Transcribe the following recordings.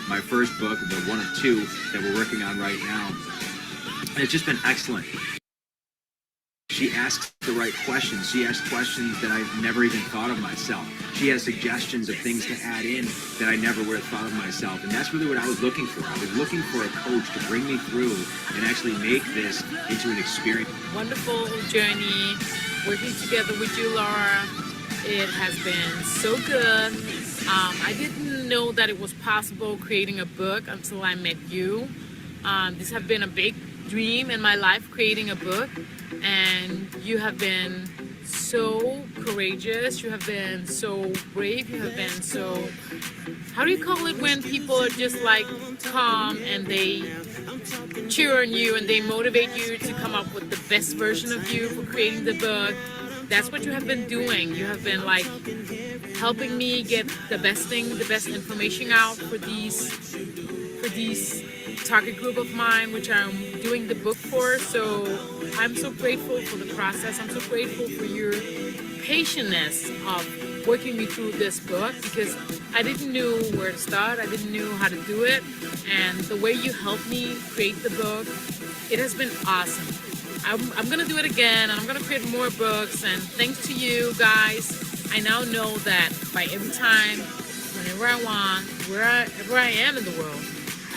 my first book, the one of two that we're working on right now. And it's just been excellent. She asks the right questions. She asks questions that I've never even thought of myself. She has suggestions of things to add in that I never would have thought of myself. And that's really what I was looking for. I was looking for a coach to bring me through and actually make this into an experience. Wonderful journey working together with you, Laura. It has been so good. I didn't know that it was possible creating a book until I met you. This has been a big dream in my life, creating a book. And you have been so courageous, you have been so brave, you have been so, how do you call it when people are just like calm and they cheer on you and they motivate you to come up with the best version of you for creating the book? That's what you have been doing. You have been like helping me get the best thing, the best information out for these target group of mine, which I'm doing the book for. So I'm so grateful for the process. I'm so grateful for your patientness of working me through this book, because I didn't know where to start. I didn't know how to do it. And the way you helped me create the book, it has been awesome. I'm going to do it again, and I'm going to create more books. And thanks to you guys, I now know that by every time, whenever I want, wherever I am in the world,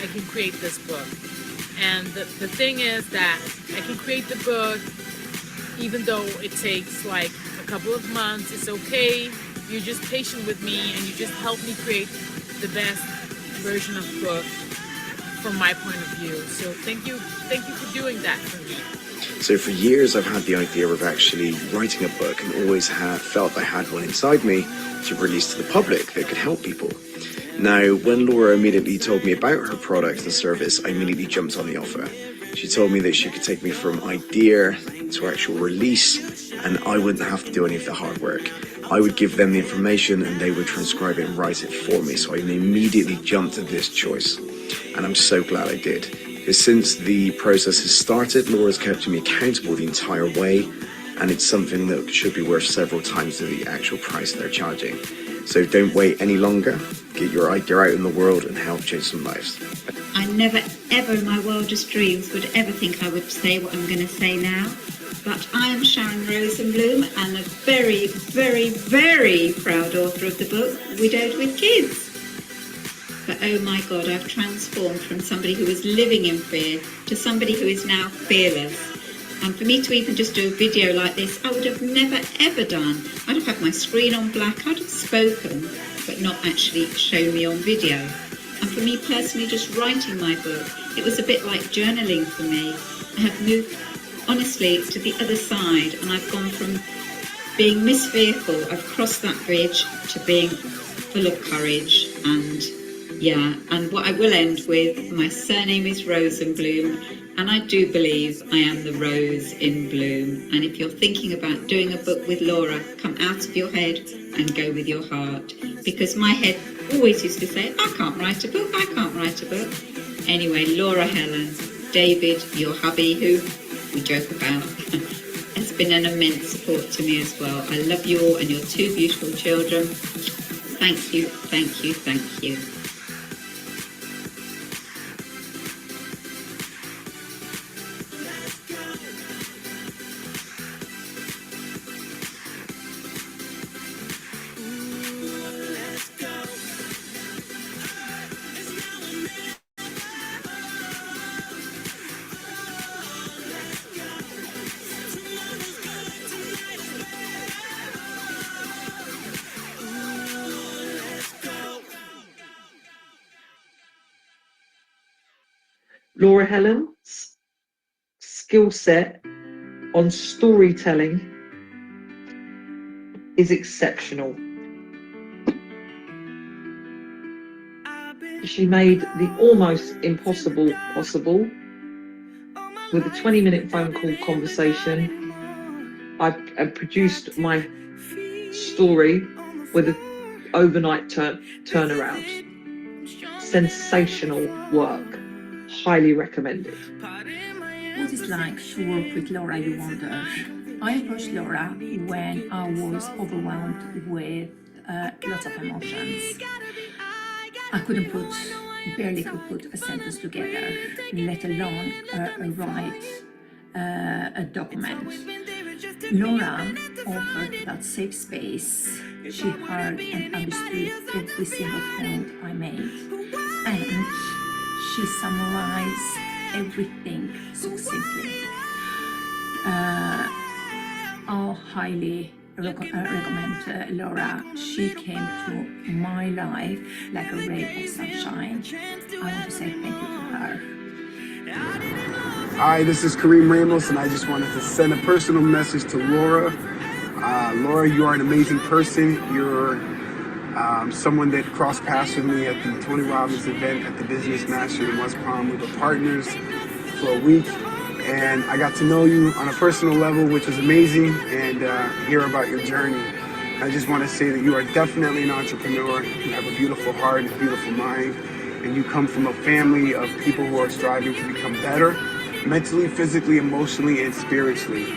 I can create this book. And the thing is that I can create the book even though it takes like a couple of months. It's okay. You're just patient with me and you just help me create the best version of the book from my point of view. So thank you for doing that for me. So for years I've had the idea of actually writing a book, and always felt I had one inside me to release to the public that could help people. Now, when Laura immediately told me about her product and service, I immediately jumped on the offer. She told me that she could take me from idea to actual release, and I wouldn't have to do any of the hard work. I would give them the information and they would transcribe it and write it for me. So I immediately jumped at this choice, and I'm so glad I did. Because since the process has started, Laura's kept me accountable the entire way, and it's something that should be worth several times the actual price they're charging. So don't wait any longer. Get your idea out in the world and help change some lives. I never ever in my wildest dreams would ever think I would say what I'm going to say now. But I am Sharon Rosenblum, and a very, very, very proud author of the book, Widowed with Kids. But oh my God, I've transformed from somebody who was living in fear to somebody who is now fearless. And for me to even just do a video like this, I would have never ever done. I'd have had my screen on black, I'd have spoken, but not actually shown me on video. And for me personally, just writing my book, it was a bit like journaling for me. I have moved, honestly, to the other side, and I've gone from being Miss Fearful, I've crossed that bridge, to being full of courage. And yeah, and what I will end with, my surname is Rosenblum, and I do believe I am the rose in bloom. And if you're thinking about doing a book with Laura, come out of your head and go with your heart. Because my head always used to say, I can't write a book, I can't write a book. Anyway, Laura, Helen, David, your hubby, who we joke about, has been an immense support to me as well. I love you all and your two beautiful children. Thank you, thank you, thank you. Laura Helen's skill set on storytelling is exceptional. She made the almost impossible possible with a 20-minute phone call conversation. I produced my story with an overnight turnaround. Sensational work. Highly recommended. What is like to work with Laura, you wonder? I approached Laura when I was overwhelmed with lots of emotions. I couldn't put barely could put a sentence together, let alone write a document. Laura offered that safe space. She heard and understood every single point I made, and she summarized everything succinctly. I'll highly recommend Laura. She came to my life like a ray of sunshine. I want to say thank you to her. Hi, this is Kareem Ramos, and I just wanted to send a personal message to Laura. Laura, you are an amazing person. You're someone that crossed paths with me at the Tony Robbins event at the Business Master in West Palm. We were partners for a week, and I got to know you on a personal level, which was amazing, and hear about your journey. I just want to say that you are definitely an entrepreneur. You have a beautiful heart, a beautiful mind, and you come from a family of people who are striving to become better, mentally, physically, emotionally, and spiritually.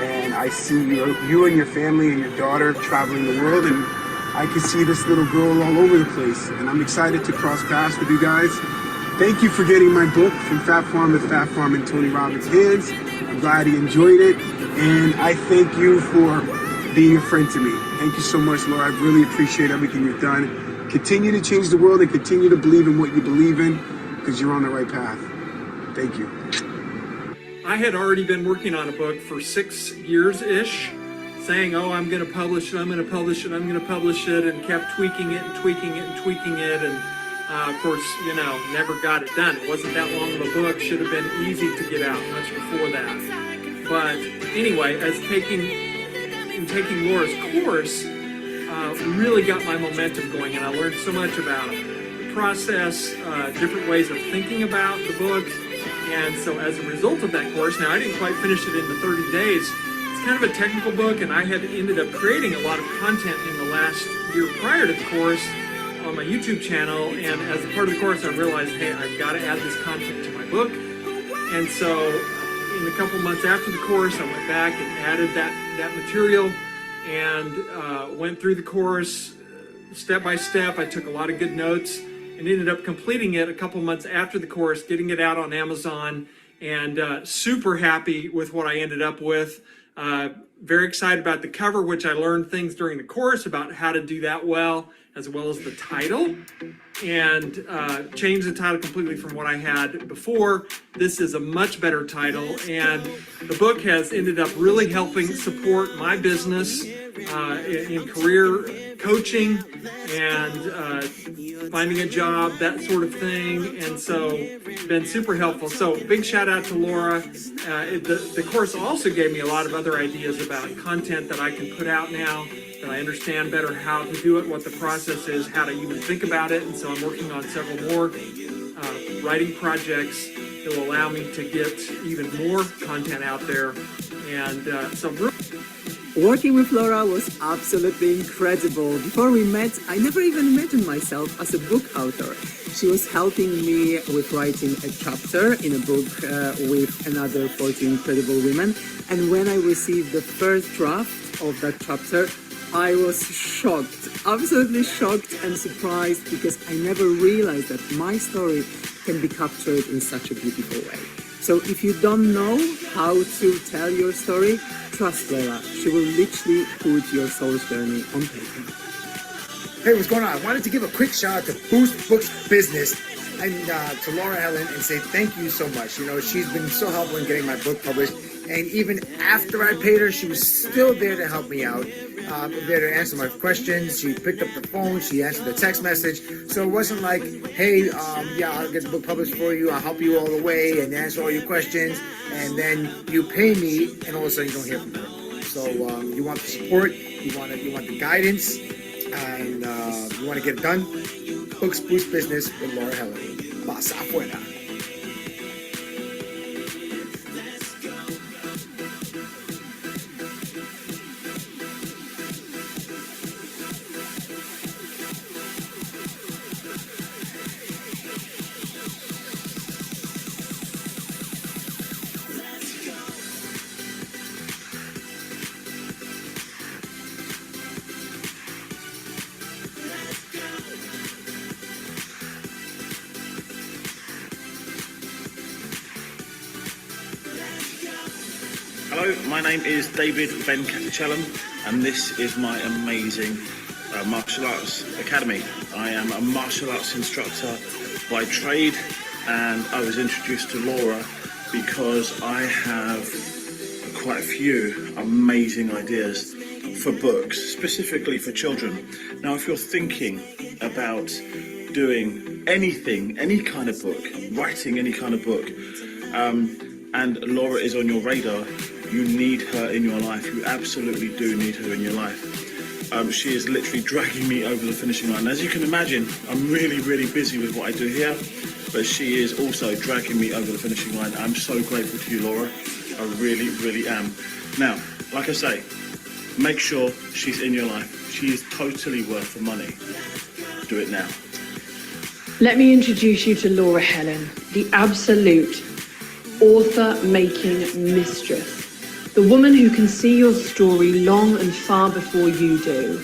And I see you and your family and your daughter traveling the world, and I can see this little girl all over the place. And I'm excited to cross paths with you guys. Thank you for getting my book from Fat Farm to Fat Farm in Tony Robbins' hands. I'm glad he enjoyed it, and I thank you for being a friend to me. Thank you so much, Laura. I really appreciate everything you've done. Continue to change the world and continue to believe in what you believe in, because you're on the right path. Thank you. I had already been working on a book for 6 years-ish, saying, oh, I'm going to publish it, I'm going to publish it, I'm going to publish it, and kept tweaking it and tweaking it and tweaking it, and of course, you know, never got it done. It wasn't that long of a book, should have been easy to get out much before that. But anyway, as taking Laura's course, really got my momentum going, and I learned so much about the process, different ways of thinking about the book. And so as a result of that course, now I didn't quite finish it in the 30 days. It's kind of a technical book, and I had ended up creating a lot of content in the last year prior to the course on my YouTube channel. And as a part of the course, I realized, hey, I've got to add this content to my book. And so in a couple months after the course, I went back and added that material and went through the course step by step. I took a lot of good notes and ended up completing it a couple months after the course, getting it out on Amazon, and super happy with what I ended up with. Very excited about the cover, which I learned things during the course about how to do that well as the title, and changed the title completely from what I had before. This is a much better title, and the book has ended up really helping support my business in career coaching and finding a job, that sort of thing, and so been super helpful. So big shout out to Laura. The course also gave me a lot of other ideas about content that I can put out now, that I understand better how to do it, what the process is, how to even think about it, and so I'm working on several more writing projects that will allow me to get even more content out there. And so working with Laura was absolutely incredible. Before we met, I never even imagined myself as a book author. She was helping me with writing a chapter in a book with another 14 incredible women. And when I received the first draft of that chapter, I was shocked, absolutely shocked and surprised, because I never realized that my story can be captured in such a beautiful way. So if you don't know how to tell your story, trust Laura. She will literally put your soul's journey on paper. Hey, what's going on? I wanted to give a quick shout out to Boost Books Business and to Laura Helen and say thank you so much. You know, she's been so helpful in getting my book published. And even after I paid her, she was still there to help me out, there to answer my questions. She picked up the phone, she answered the text message. So it wasn't like, hey, yeah, I'll get the book published for you, I'll help you all the way and answer all your questions, and then you pay me, and all of a sudden you don't hear from her. So you want the support, you want the guidance, and you want to get it done. Books Boost Business with Laura Helen. Pasa afuera. Hello, my name is David Venkatachalam, and this is my amazing martial arts academy. I am a martial arts instructor by trade, and I was introduced to Laura because I have quite a few amazing ideas for books, specifically for children. Now, if you're thinking about doing anything, any kind of book, writing any kind of book, and Laura is on your radar, you need her in your life. You absolutely do need her in your life. She is literally dragging me over the finishing line. As you can imagine, I'm really, really busy with what I do here, but she is also dragging me over the finishing line. I'm so grateful to you, Laura. I really, really am. Now, like I say, make sure she's in your life. She is totally worth the money. Do it now. Let me introduce you to Laura Helen, the absolute author-making mistress. The woman who can see your story long and far before you do.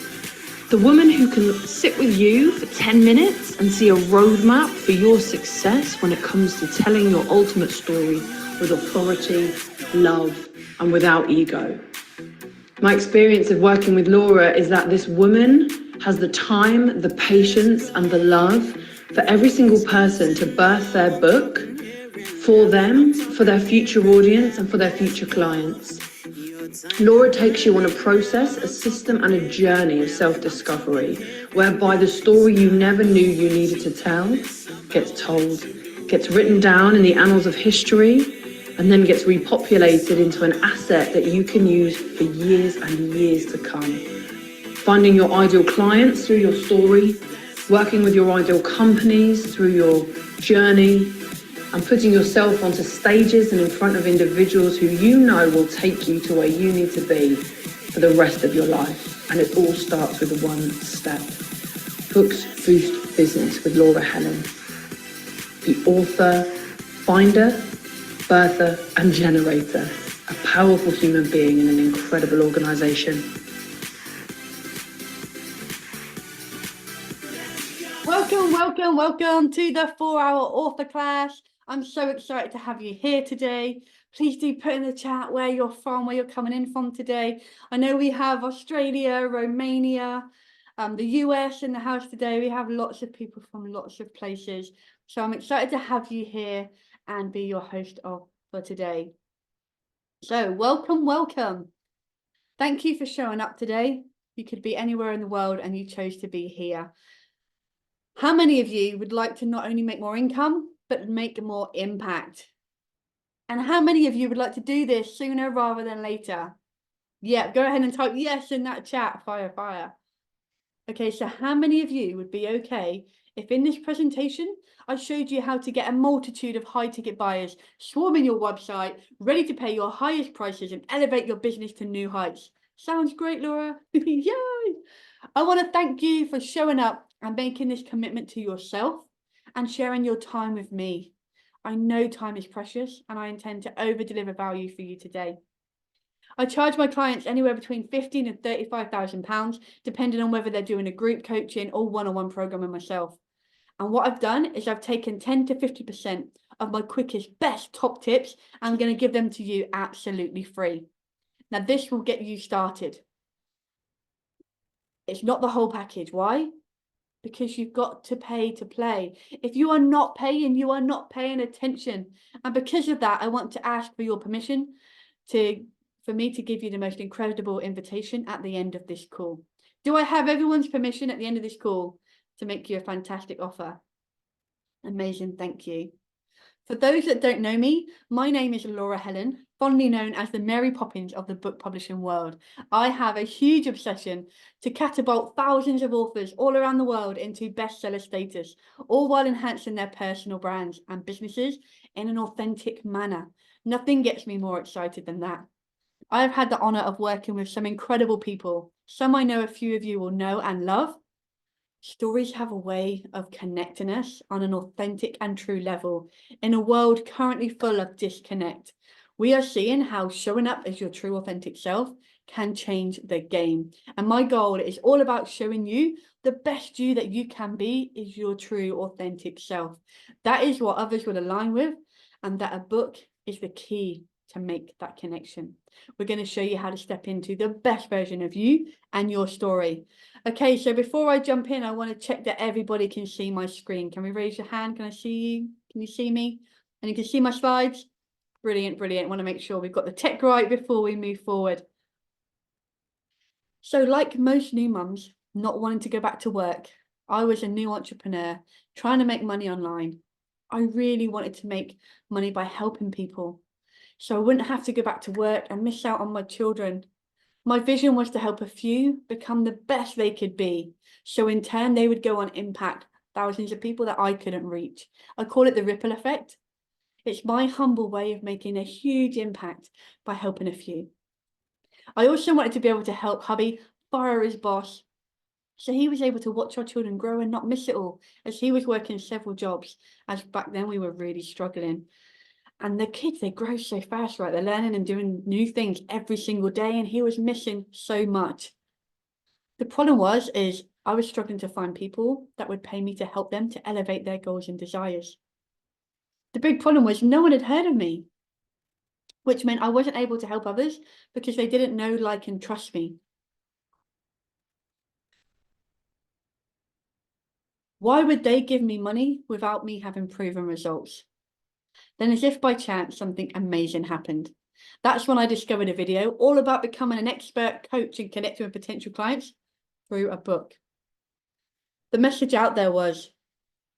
The woman who can sit with you for 10 minutes and see a roadmap for your success when it comes to telling your ultimate story with authority, love, and without ego. My experience of working with Laura is that this woman has the time, the patience, and the love for every single person to birth their book for them, for their future audience, and for their future clients. Laura takes you on a process, a system, and a journey of self-discovery, whereby the story you never knew you needed to tell gets told, gets written down in the annals of history, and then gets repopulated into an asset that you can use for years and years to come. Finding your ideal clients through your story, working with your ideal companies through your journey, and putting yourself onto stages and in front of individuals who you know will take you to where you need to be for the rest of your life. And it all starts with one step. Books Boost Business with Laura Helen. The author, finder, birther, and generator. A powerful human being in an incredible organization. Welcome to the 4-hour author class. I'm so excited to have you here today. Please do put in the chat where you're from, where you're coming in from today. I know we have Australia, Romania, the US in the house today. We have lots of people from lots of places. So I'm excited to have you here and be your host for today. So welcome. Thank you for showing up today. You could be anywhere in the world and you chose to be here. How many of you would like to not only make more income, but make more impact? And how many of you would like to do this sooner rather than later? Yeah, go ahead and type yes in that chat. Fire. Okay, so how many of you would be okay if in this presentation, I showed you how to get a multitude of high ticket buyers swarming your website, ready to pay your highest prices and elevate your business to new heights? Sounds great, Laura. Yay! I want to thank you for showing up and making this commitment to yourself and sharing your time with me. I know time is precious and I intend to over-deliver value for you today. I charge my clients anywhere between £15,000 and £35,000, depending on whether they're doing a group coaching or one-on-one program with myself. And what I've done is I've taken 10 to 50% of my quickest, best top tips. And I'm going to give them to you absolutely free. Now, this will get you started. It's not the whole package. Why? Because you've got to pay to play. If you are not paying, you are not paying attention. And because of that, I want to ask for your permission for me to give you the most incredible invitation at the end of this call. Do I have everyone's permission at the end of this call to make you a fantastic offer? Amazing, thank you. For those that don't know me, my name is Laura Helen, fondly known as the Mary Poppins of the book publishing world. I have a huge obsession to catapult thousands of authors all around the world into bestseller status, all while enhancing their personal brands and businesses in an authentic manner. Nothing gets me more excited than that. I have had the honor of working with some incredible people. Some I know a few of you will know and love. Stories have a way of connecting us on an authentic and true level in a world currently full of disconnect. We are seeing how showing up as your true authentic self can change the game. And my goal is all about showing you the best you that you can be is your true authentic self. That is what others will align with, and that a book is the key to make that connection. We're going to show you how to step into the best version of you and your story. Okay, so before I jump in, I want to check that everybody can see my screen. Can we raise your hand? Can I see you? Can you see me? And you can see my slides? Brilliant, brilliant. I want to make sure we've got the tech right before we move forward. So like most new mums, not wanting to go back to work, I was a new entrepreneur trying to make money online. I really wanted to make money by helping people, so I wouldn't have to go back to work and miss out on my children. My vision was to help a few become the best they could be, so in turn they would go on impact thousands of people that I couldn't reach. I call it the ripple effect. It's my humble way of making a huge impact by helping a few. I also wanted to be able to help hubby fire his boss, so he was able to watch our children grow and not miss it all, as he was working several jobs, as back then we were really struggling. And the kids, they grow so fast, right? They're learning and doing new things every single day, and he was missing so much. The problem is I was struggling to find people that would pay me to help them to elevate their goals and desires. The big problem was no one had heard of me, which meant I wasn't able to help others because they didn't know, like, and trust me. Why would they give me money without me having proven results? Then, as if by chance, something amazing happened. That's when I discovered a video all about becoming an expert coach and connecting with potential clients through a book. The message out there was,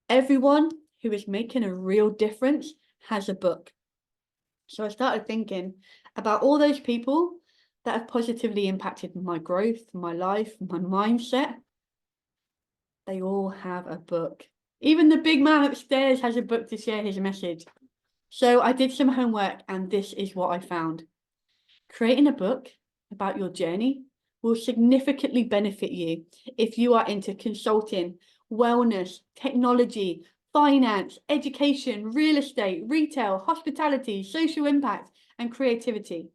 everyone who is making a real difference has a book. So I started thinking about all those people that have positively impacted my growth, my life, my mindset. They all have a book. Even the big man upstairs has a book to share his message. So I did some homework, and this is what I found. Creating a book about your journey will significantly benefit you if you are into consulting, wellness, technology, finance, education, real estate, retail, hospitality, social impact, and creativity.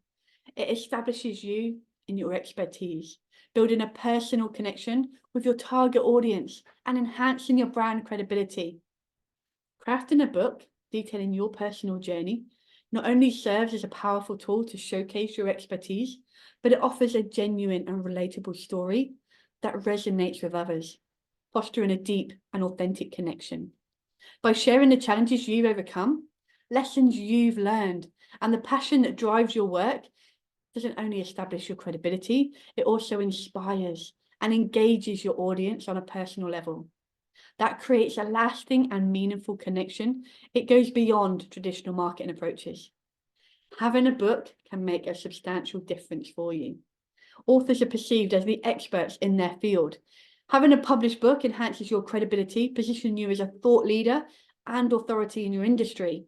It establishes you in your expertise, building a personal connection with your target audience and enhancing your brand credibility. Crafting a book detailing your personal journey not only serves as a powerful tool to showcase your expertise, but it offers a genuine and relatable story that resonates with others, fostering a deep and authentic connection. By sharing the challenges you've overcome, lessons you've learned, and the passion that drives your work, doesn't only establish your credibility, it also inspires and engages your audience on a personal level. That creates a lasting and meaningful connection. It goes beyond traditional marketing approaches. Having a book can make a substantial difference for you. Authors are perceived as the experts in their field. Having a published book enhances your credibility, positioning you as a thought leader and authority in your industry.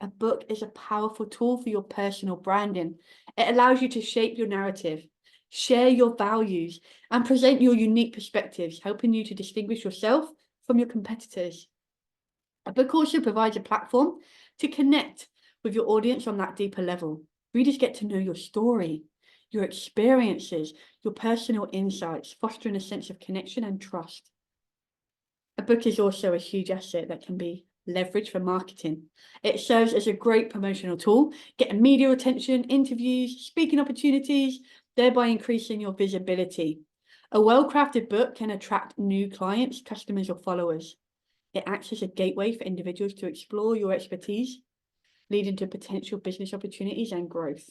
A book is a powerful tool for your personal branding. It allows you to shape your narrative, share your values, and present your unique perspectives, helping you to distinguish yourself from your competitors. A book also provides a platform to connect with your audience on that deeper level. Readers get to know your story, your experiences, your personal insights, fostering a sense of connection and trust. A book is also a huge asset that can be leveraged for marketing. It serves as a great promotional tool, getting media attention, interviews, speaking opportunities, thereby increasing your visibility. A well-crafted book can attract new clients, customers, or followers. It acts as a gateway for individuals to explore your expertise, leading to potential business opportunities and growth.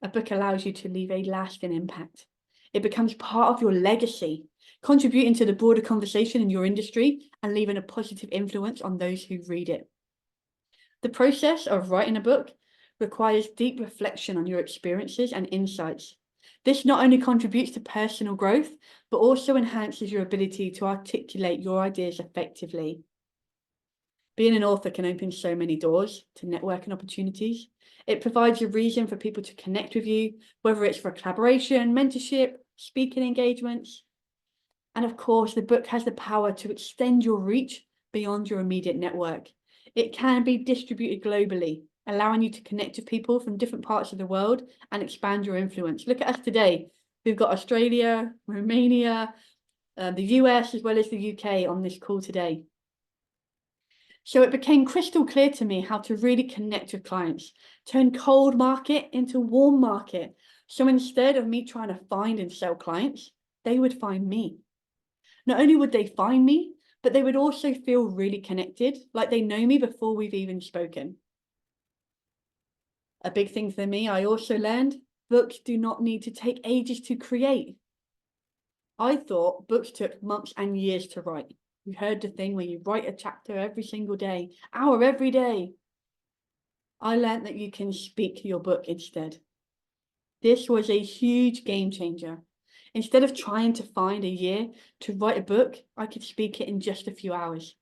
A book allows you to leave a lasting impact. It becomes part of your legacy, contributing to the broader conversation in your industry and leaving a positive influence on those who read it. The process of writing a book requires deep reflection on your experiences and insights. This not only contributes to personal growth, but also enhances your ability to articulate your ideas effectively. Being an author can open so many doors to networking opportunities. It provides a reason for people to connect with you, whether it's for collaboration, mentorship, speaking engagements. And of course, the book has the power to extend your reach beyond your immediate network. It can be distributed globally, allowing you to connect with people from different parts of the world and expand your influence. Look at us today. We've got Australia, Romania, the US, as well as the UK on this call today. So it became crystal clear to me how to really connect with clients, turn cold market into warm market. So instead of me trying to find and sell clients, they would find me. Not only would they find me, but they would also feel really connected, like they know me before we've even spoken. A big thing for me, I also learned, books do not need to take ages to create. I thought books took months and years to write. You heard the thing where you write a chapter every single day, hour every day. I learned that you can speak your book instead. This was a huge game changer. Instead of trying to find a year to write a book, I could speak it in just a few hours.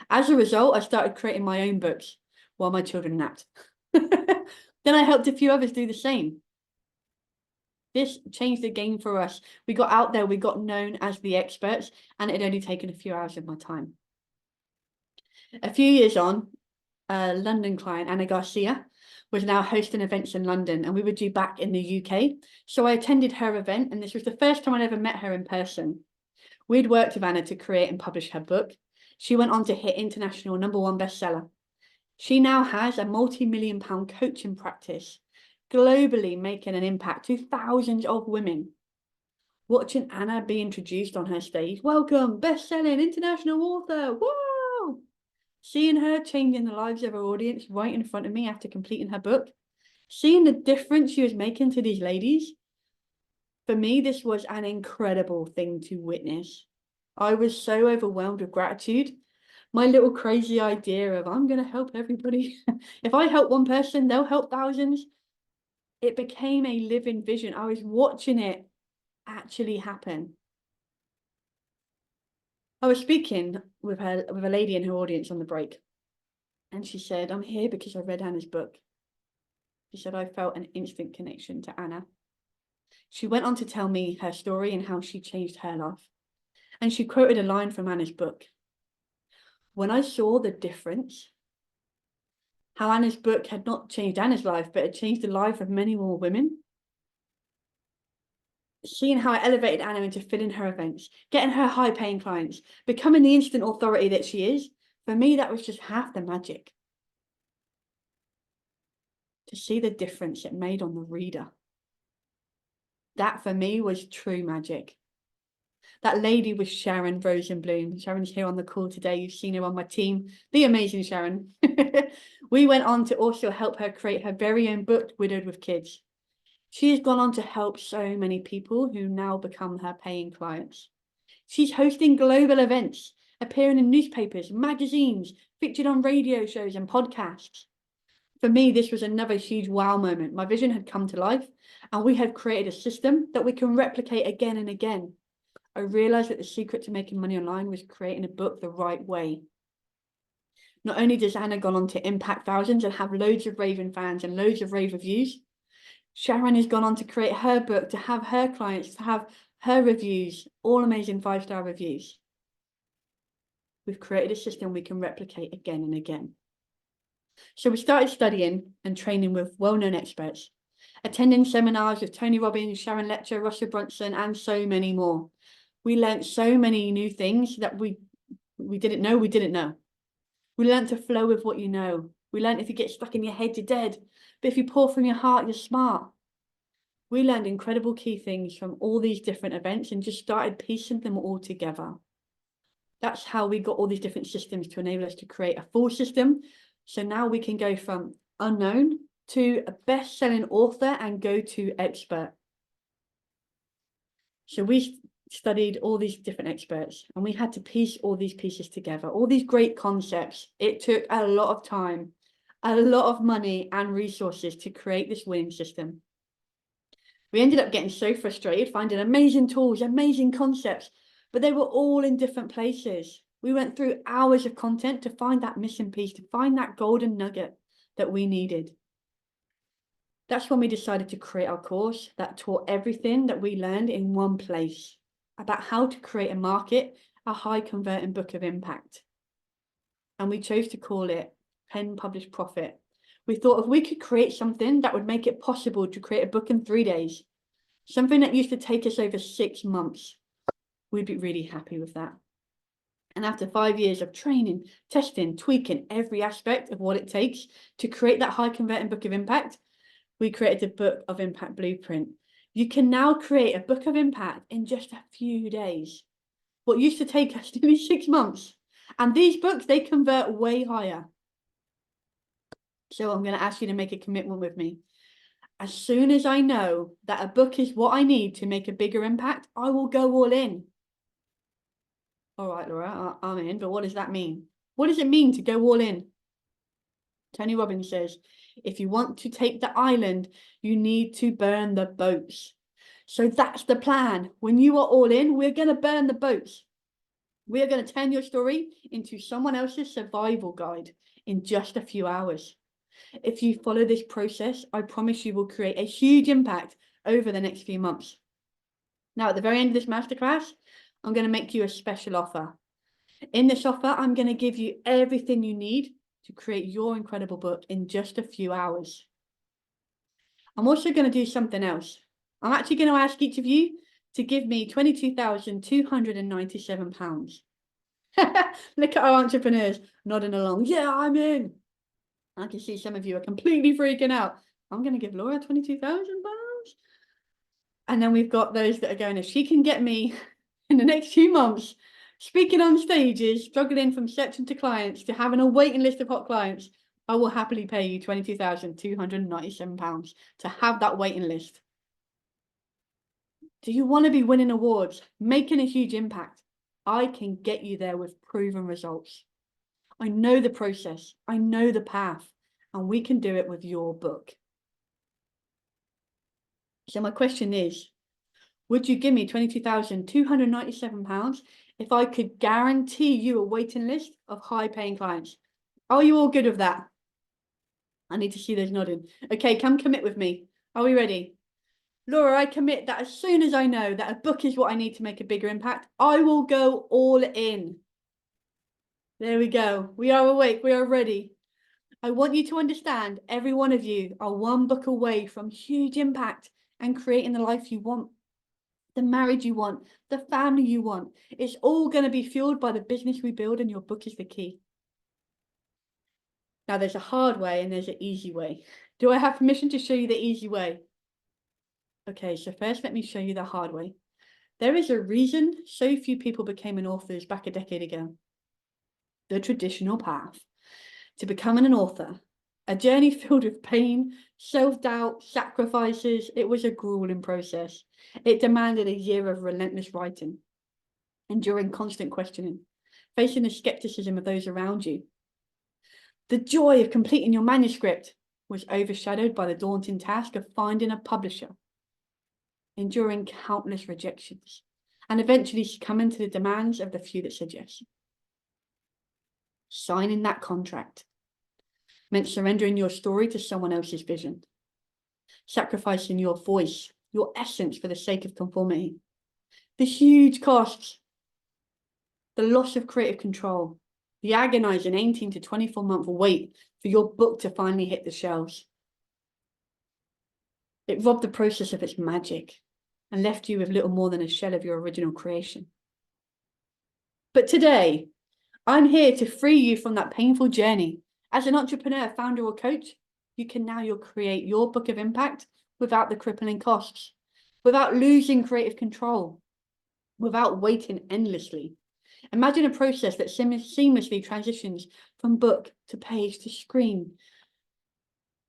As a result, I started creating my own books while my children napped. Then I helped a few others do the same. This changed the game for us. We got out there, we got known as the experts, and it had only taken a few hours of my time. A few years on, a London client, Anna Garcia, was now hosting events in London, and we were due back in the UK. So I attended her event, and this was the first time I'd ever met her in person. We'd worked with Anna to create and publish her book. She went on to hit international #1 bestseller. She now has a multi-million-pound coaching practice, globally making an impact to thousands of women. Watching Anna be introduced on her stage, welcome, best-selling international author, whoa! Seeing her changing the lives of her audience right in front of me after completing her book, seeing the difference she was making to these ladies, for me, this was an incredible thing to witness. I was so overwhelmed with gratitude. My little crazy idea of I'm going to help everybody. If I help one person, they'll help thousands. It became a living vision. I was watching it actually happen. I was speaking with a lady in her audience on the break, and she said, I'm here because I read Anna's book. She said, I felt an instant connection to Anna. She went on to tell me her story and how she changed her life. And she quoted a line from Anna's book. When I saw the difference, how Anna's book had not changed Anna's life, but it changed the life of many more women, seeing how it elevated Anna into filling her events, getting her high-paying clients, becoming the instant authority that she is, for me, that was just half the magic. To see the difference it made on the reader. That, for me, was true magic. That lady was Sharon Rosenblum. Sharon's here on the call today. You've seen her on my team, the amazing Sharon. We went on to also help her create her very own book, Widowed with Kids. She has gone on to help so many people who now become her paying clients. She's hosting global events, appearing in newspapers, magazines, featured on radio shows and podcasts. For me, this was another huge wow moment. My vision had come to life, and we had created a system that we can replicate again and again. I realized that the secret to making money online was creating a book the right way. Not only does Anna go on to impact thousands and have loads of raving fans and loads of rave reviews, Sharon has gone on to create her book, to have her clients, to have her reviews, all amazing 5-star reviews. We've created a system we can replicate again and again. So we started studying and training with well-known experts, attending seminars with Tony Robbins, Sharon Lechter, Russell Brunson, and so many more. We learned so many new things that we didn't know we didn't know. We learned to flow with what you know. We learned if you get stuck in your head, you're dead. But if you pour from your heart, you're smart. We learned incredible key things from all these different events and just started piecing them all together. That's how we got all these different systems to enable us to create a full system. So now we can go from unknown to a best-selling author and go-to expert. So we studied all these different experts and we had to piece all these pieces together, all these great concepts. It took a lot of time, a lot of money and resources to create this winning system. We ended up getting so frustrated, finding amazing tools, amazing concepts, but they were all in different places. We went through hours of content to find that missing piece, to find that golden nugget that we needed. That's when we decided to create our course that taught everything that we learned in one place about how to create and market a high converting book of impact. And we chose to call it Pen Publish Profit. We thought if we could create something that would make it possible to create a book in 3 days, something that used to take us over 6 months, we'd be really happy with that. And after 5 years of training, testing, tweaking every aspect of what it takes to create that high converting book of impact, we created the Book of Impact Blueprint. You can now create a book of impact in just a few days. What used to take us nearly 6 months. And these books, they convert way higher. So I'm going to ask you to make a commitment with me. As soon as I know that a book is what I need to make a bigger impact, I will go all in. All right, Laura, I'm in, but what does that mean? What does it mean to go all in? Tony Robbins says, if you want to take the island, you need to burn the boats. So that's the plan. When you are all in, we're going to burn the boats. We are going to turn your story into someone else's survival guide in just a few hours. If you follow this process, I promise you will create a huge impact over the next few months. Now, at the very end of this masterclass, I'm going to make you a special offer. In this offer, I'm going to give you everything you need to create your incredible book in just a few hours. I'm also going to do something else. I'm actually going to ask each of you to give me £22,297. Look at our entrepreneurs nodding along. Yeah, I'm in. I can see some of you are completely freaking out. I'm going to give Laura £22,000. And then we've got those that are going, if she can get me in the next few months, speaking on stages, struggling from searching to clients to having a waiting list of hot clients, I will happily pay you £22,297 to have that waiting list. Do you want to be winning awards, making a huge impact? I can get you there with proven results. I know the process, I know the path, and we can do it with your book. So my question is, would you give me £22,297 if I could guarantee you a waiting list of high-paying clients? Are you all good with that? I need to see those nodding. Okay, come commit with me. Are we ready? Laura, I commit that as soon as I know that a book is what I need to make a bigger impact, I will go all in. There we go. We are awake. We are ready. I want you to understand every one of you are one book away from huge impact and creating the life you want, the marriage you want, the family you want. It's all going to be fueled by the business we build, and your book is the key. Now, there's a hard way and there's an easy way. Do I have permission to show you the easy way? Okay, so first let me show you the hard way. There is a reason so few people became an author back a decade ago. The traditional path to becoming an author, a journey filled with pain, self-doubt, sacrifices. It was a grueling process. It demanded a year of relentless writing, enduring constant questioning, facing the skepticism of those around you. The joy of completing your manuscript was overshadowed by the daunting task of finding a publisher, enduring countless rejections, and eventually succumbing to the demands of the few that said yes. Signing that contract meant surrendering your story to someone else's vision, sacrificing your voice, your essence for the sake of conformity. The huge costs, the loss of creative control, the agonizing 18 to 24-month wait for your book to finally hit the shelves. It robbed the process of its magic and left you with little more than a shell of your original creation. But today, I'm here to free you from that painful journey. As an entrepreneur, founder, or coach, you can now create your book of impact without the crippling costs, without losing creative control, without waiting endlessly. Imagine a process that seamlessly transitions from book to page to screen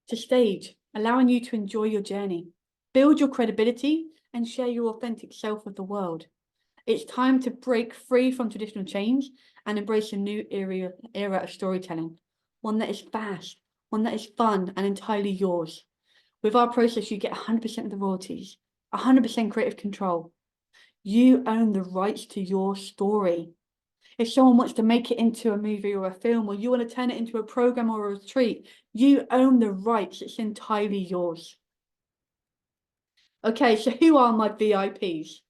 to stage, allowing you to enjoy your journey, build your credibility, and share your authentic self with the world. It's time to break free from traditional chains and embrace a new era of storytelling, one that is fast, one that is fun and entirely yours. With our process, you get 100% of the royalties, 100% creative control. You own the rights to your story. If someone wants to make it into a movie or a film, or you want to turn it into a program or a retreat, you own the rights. It's entirely yours. Okay, so who are my VIPs?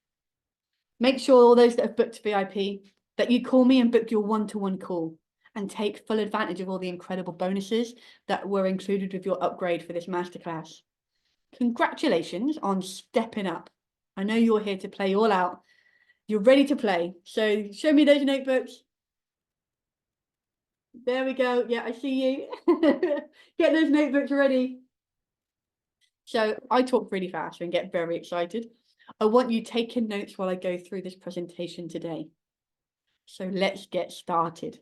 Make sure all those that have booked VIP that you call me and book your one-to-one call and take full advantage of all the incredible bonuses that were included with your upgrade for this masterclass. Congratulations on stepping up. I know you're here to play all out. You're ready to play. So show me those notebooks. There we go. Yeah, I see you. Get those notebooks ready. So I talk really fast and get very excited. I want you taking notes while I go through this presentation today. So let's get started.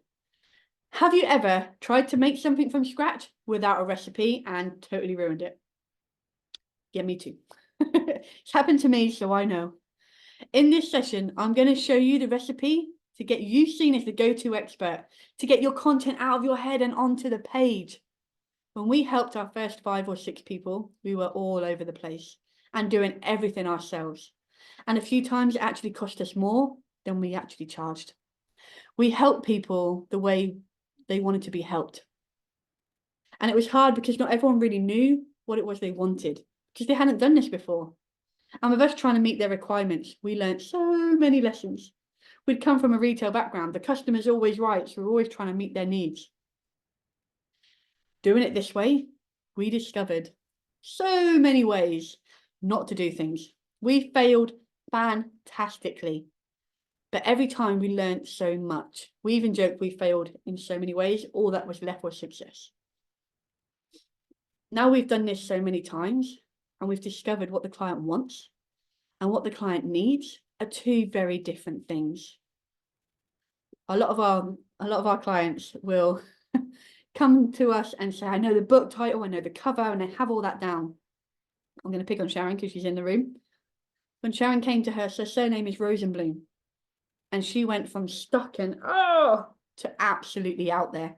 Have you ever tried to make something from scratch without a recipe and totally ruined it? Yeah, me too. It's happened to me, so I know. In this session, I'm going to show you the recipe to get you seen as the go-to expert, to get your content out of your head and onto the page. When we helped our first 5 or 6 people, we were all over the place and doing everything ourselves. And a few times it actually cost us more than we actually charged. We helped people the way they wanted to be helped. And it was hard because not everyone really knew what it was they wanted because they hadn't done this before. And with us trying to meet their requirements, we learned so many lessons. We'd come from a retail background. The customer's always right, so we're always trying to meet their needs. Doing it this way, we discovered so many ways not to do things. We failed fantastically. But every time we learned so much. We even joked we failed in so many ways. All that was left was success. Now we've done this so many times and we've discovered what the client wants and what the client needs are 2 very different things. A lot of our clients will come to us and say, I know the book title, I know the cover, and they have all that down. I'm going to pick on Sharon because she's in the room. When Sharon came to her surname is Rosenblum. And she went from stuck and to absolutely out there.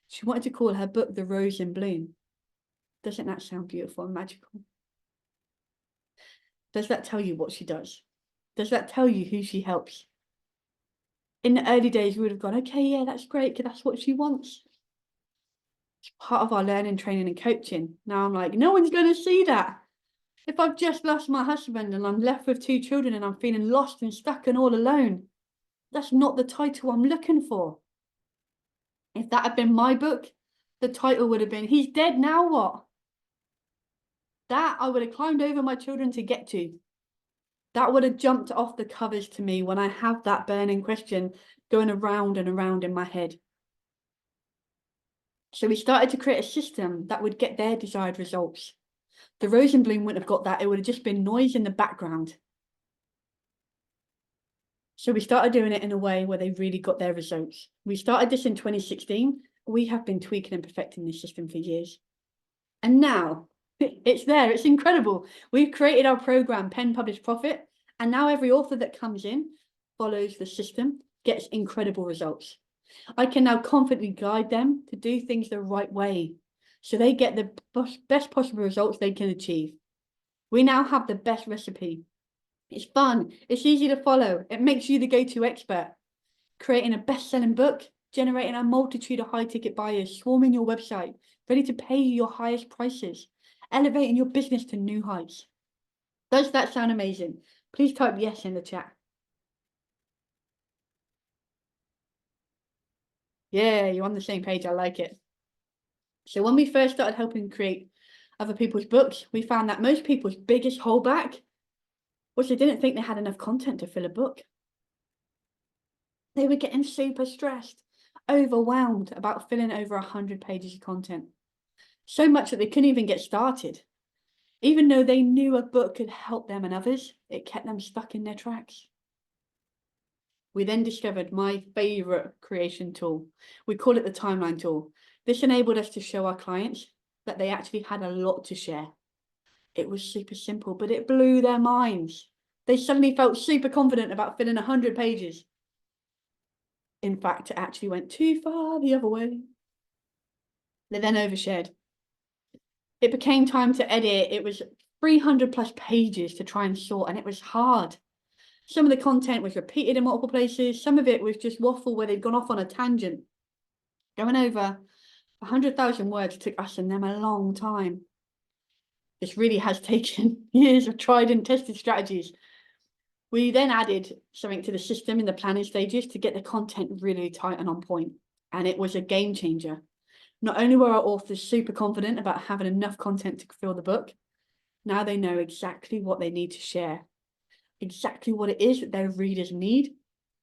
She wanted to call her book The Rose in Bloom. Doesn't that sound beautiful and magical? Does that tell you what she does? Does that tell you who she helps? In the early days, we would have gone, okay, yeah, that's great, because that's what she wants. It's part of our learning, training, and coaching. Now I'm like, no one's going to see that. If I've just lost my husband and I'm left with 2 children and I'm feeling lost and stuck and all alone, that's not the title I'm looking for. If that had been my book, the title would have been, He's Dead, Now What? That I would have climbed over my children to get to. That would have jumped off the covers to me when I have that burning question going around and around in my head. So we started to create a system that would get their desired results. The Rosenblum wouldn't have got that. It would have just been noise in the background. So we started doing it in a way where they really got their results. We started this in 2016. We have been tweaking and perfecting this system for years. And now it's there. It's incredible. We've created our program, Pen, Publish, Profit. And now every author that comes in follows the system, gets incredible results. I can now confidently guide them to do things the right way so they get the best possible results they can achieve. We now have the best recipe. It's fun. It's easy to follow. It makes you the go-to expert. Creating a best-selling book, generating a multitude of high-ticket buyers, swarming your website, ready to pay you your highest prices, elevating your business to new heights. Does that sound amazing? Please type yes in the chat. Yeah, you're on the same page. I like it. So when we first started helping create other people's books, we found that most people's biggest holdback was they didn't think they had enough content to fill a book. They were getting super stressed, overwhelmed about filling over 100 pages of content. So much that they couldn't even get started. Even though they knew a book could help them and others, it kept them stuck in their tracks. We then discovered my favorite creation tool. We call it the timeline tool. This enabled us to show our clients that they actually had a lot to share. It was super simple, but it blew their minds. They suddenly felt super confident about filling 100 pages. In fact, it actually went too far the other way. They then overshared. It became time to edit. It was 300 plus pages to try and sort, and it was hard. Some of the content was repeated in multiple places. Some of it was just waffle where they'd gone off on a tangent. Going over 100,000 words took us and them a long time. This really has taken years of tried and tested strategies. We then added something to the system in the planning stages to get the content really tight and on point. And it was a game changer. Not only were our authors super confident about having enough content to fill the book, now they know exactly what they need to share, exactly what it is that their readers need.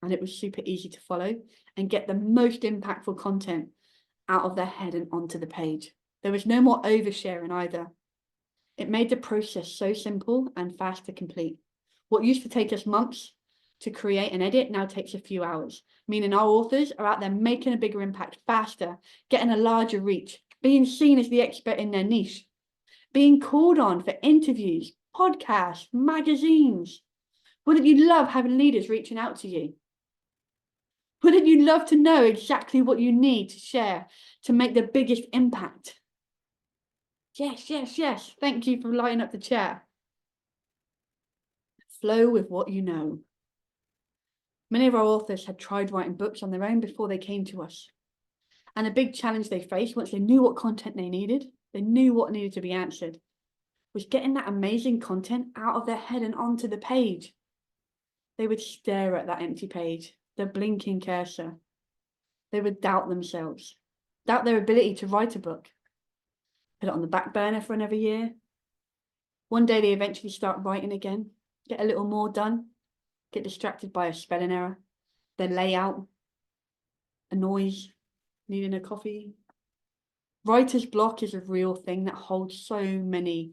And it was super easy to follow and get the most impactful content out of their head and onto the page. There was no more oversharing either. It made the process so simple and fast to complete. What used to take us months to create and edit now takes a few hours, meaning our authors are out there making a bigger impact faster, getting a larger reach, being seen as the expert in their niche, being called on for interviews, podcasts, magazines. Wouldn't you love having leaders reaching out to you? Wouldn't you love to know exactly what you need to share to make the biggest impact? Yes, yes, yes. Thank you for lighting up the chat. Flow with what you know. Many of our authors had tried writing books on their own before they came to us. And a big challenge they faced once they knew what content they needed, they knew what needed to be answered, was getting that amazing content out of their head and onto the page. They would stare at that empty page, the blinking cursor. They would doubt themselves, doubt their ability to write a book, put it on the back burner for another year. One day they eventually start writing again, get a little more done, get distracted by a spelling error, their layout, a noise, needing a coffee. Writer's block is a real thing that holds so many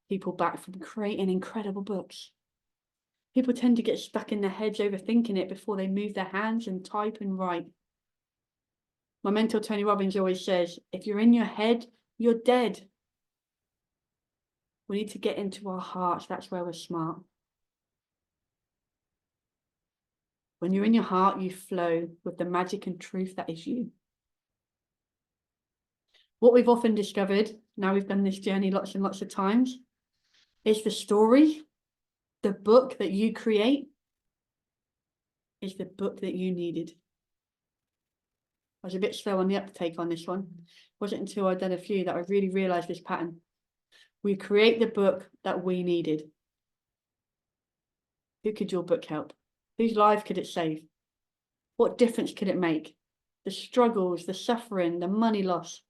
people back from creating incredible books. People tend to get stuck in their heads overthinking it before they move their hands and type and write. My mentor, Tony Robbins, always says, if you're in your head, you're dead. We need to get into our hearts. That's where we're smart. When you're in your heart, you flow with the magic and truth that is you. What we've often discovered, now we've done this journey lots and lots of times, is the story, the book that you create, is the book that you needed. I was a bit slow on the uptake on this one. It wasn't until I'd done a few that I really realised this pattern. We create the book that we needed. Who could your book help? Whose life could it save? What difference could it make? The struggles, the suffering, the money loss.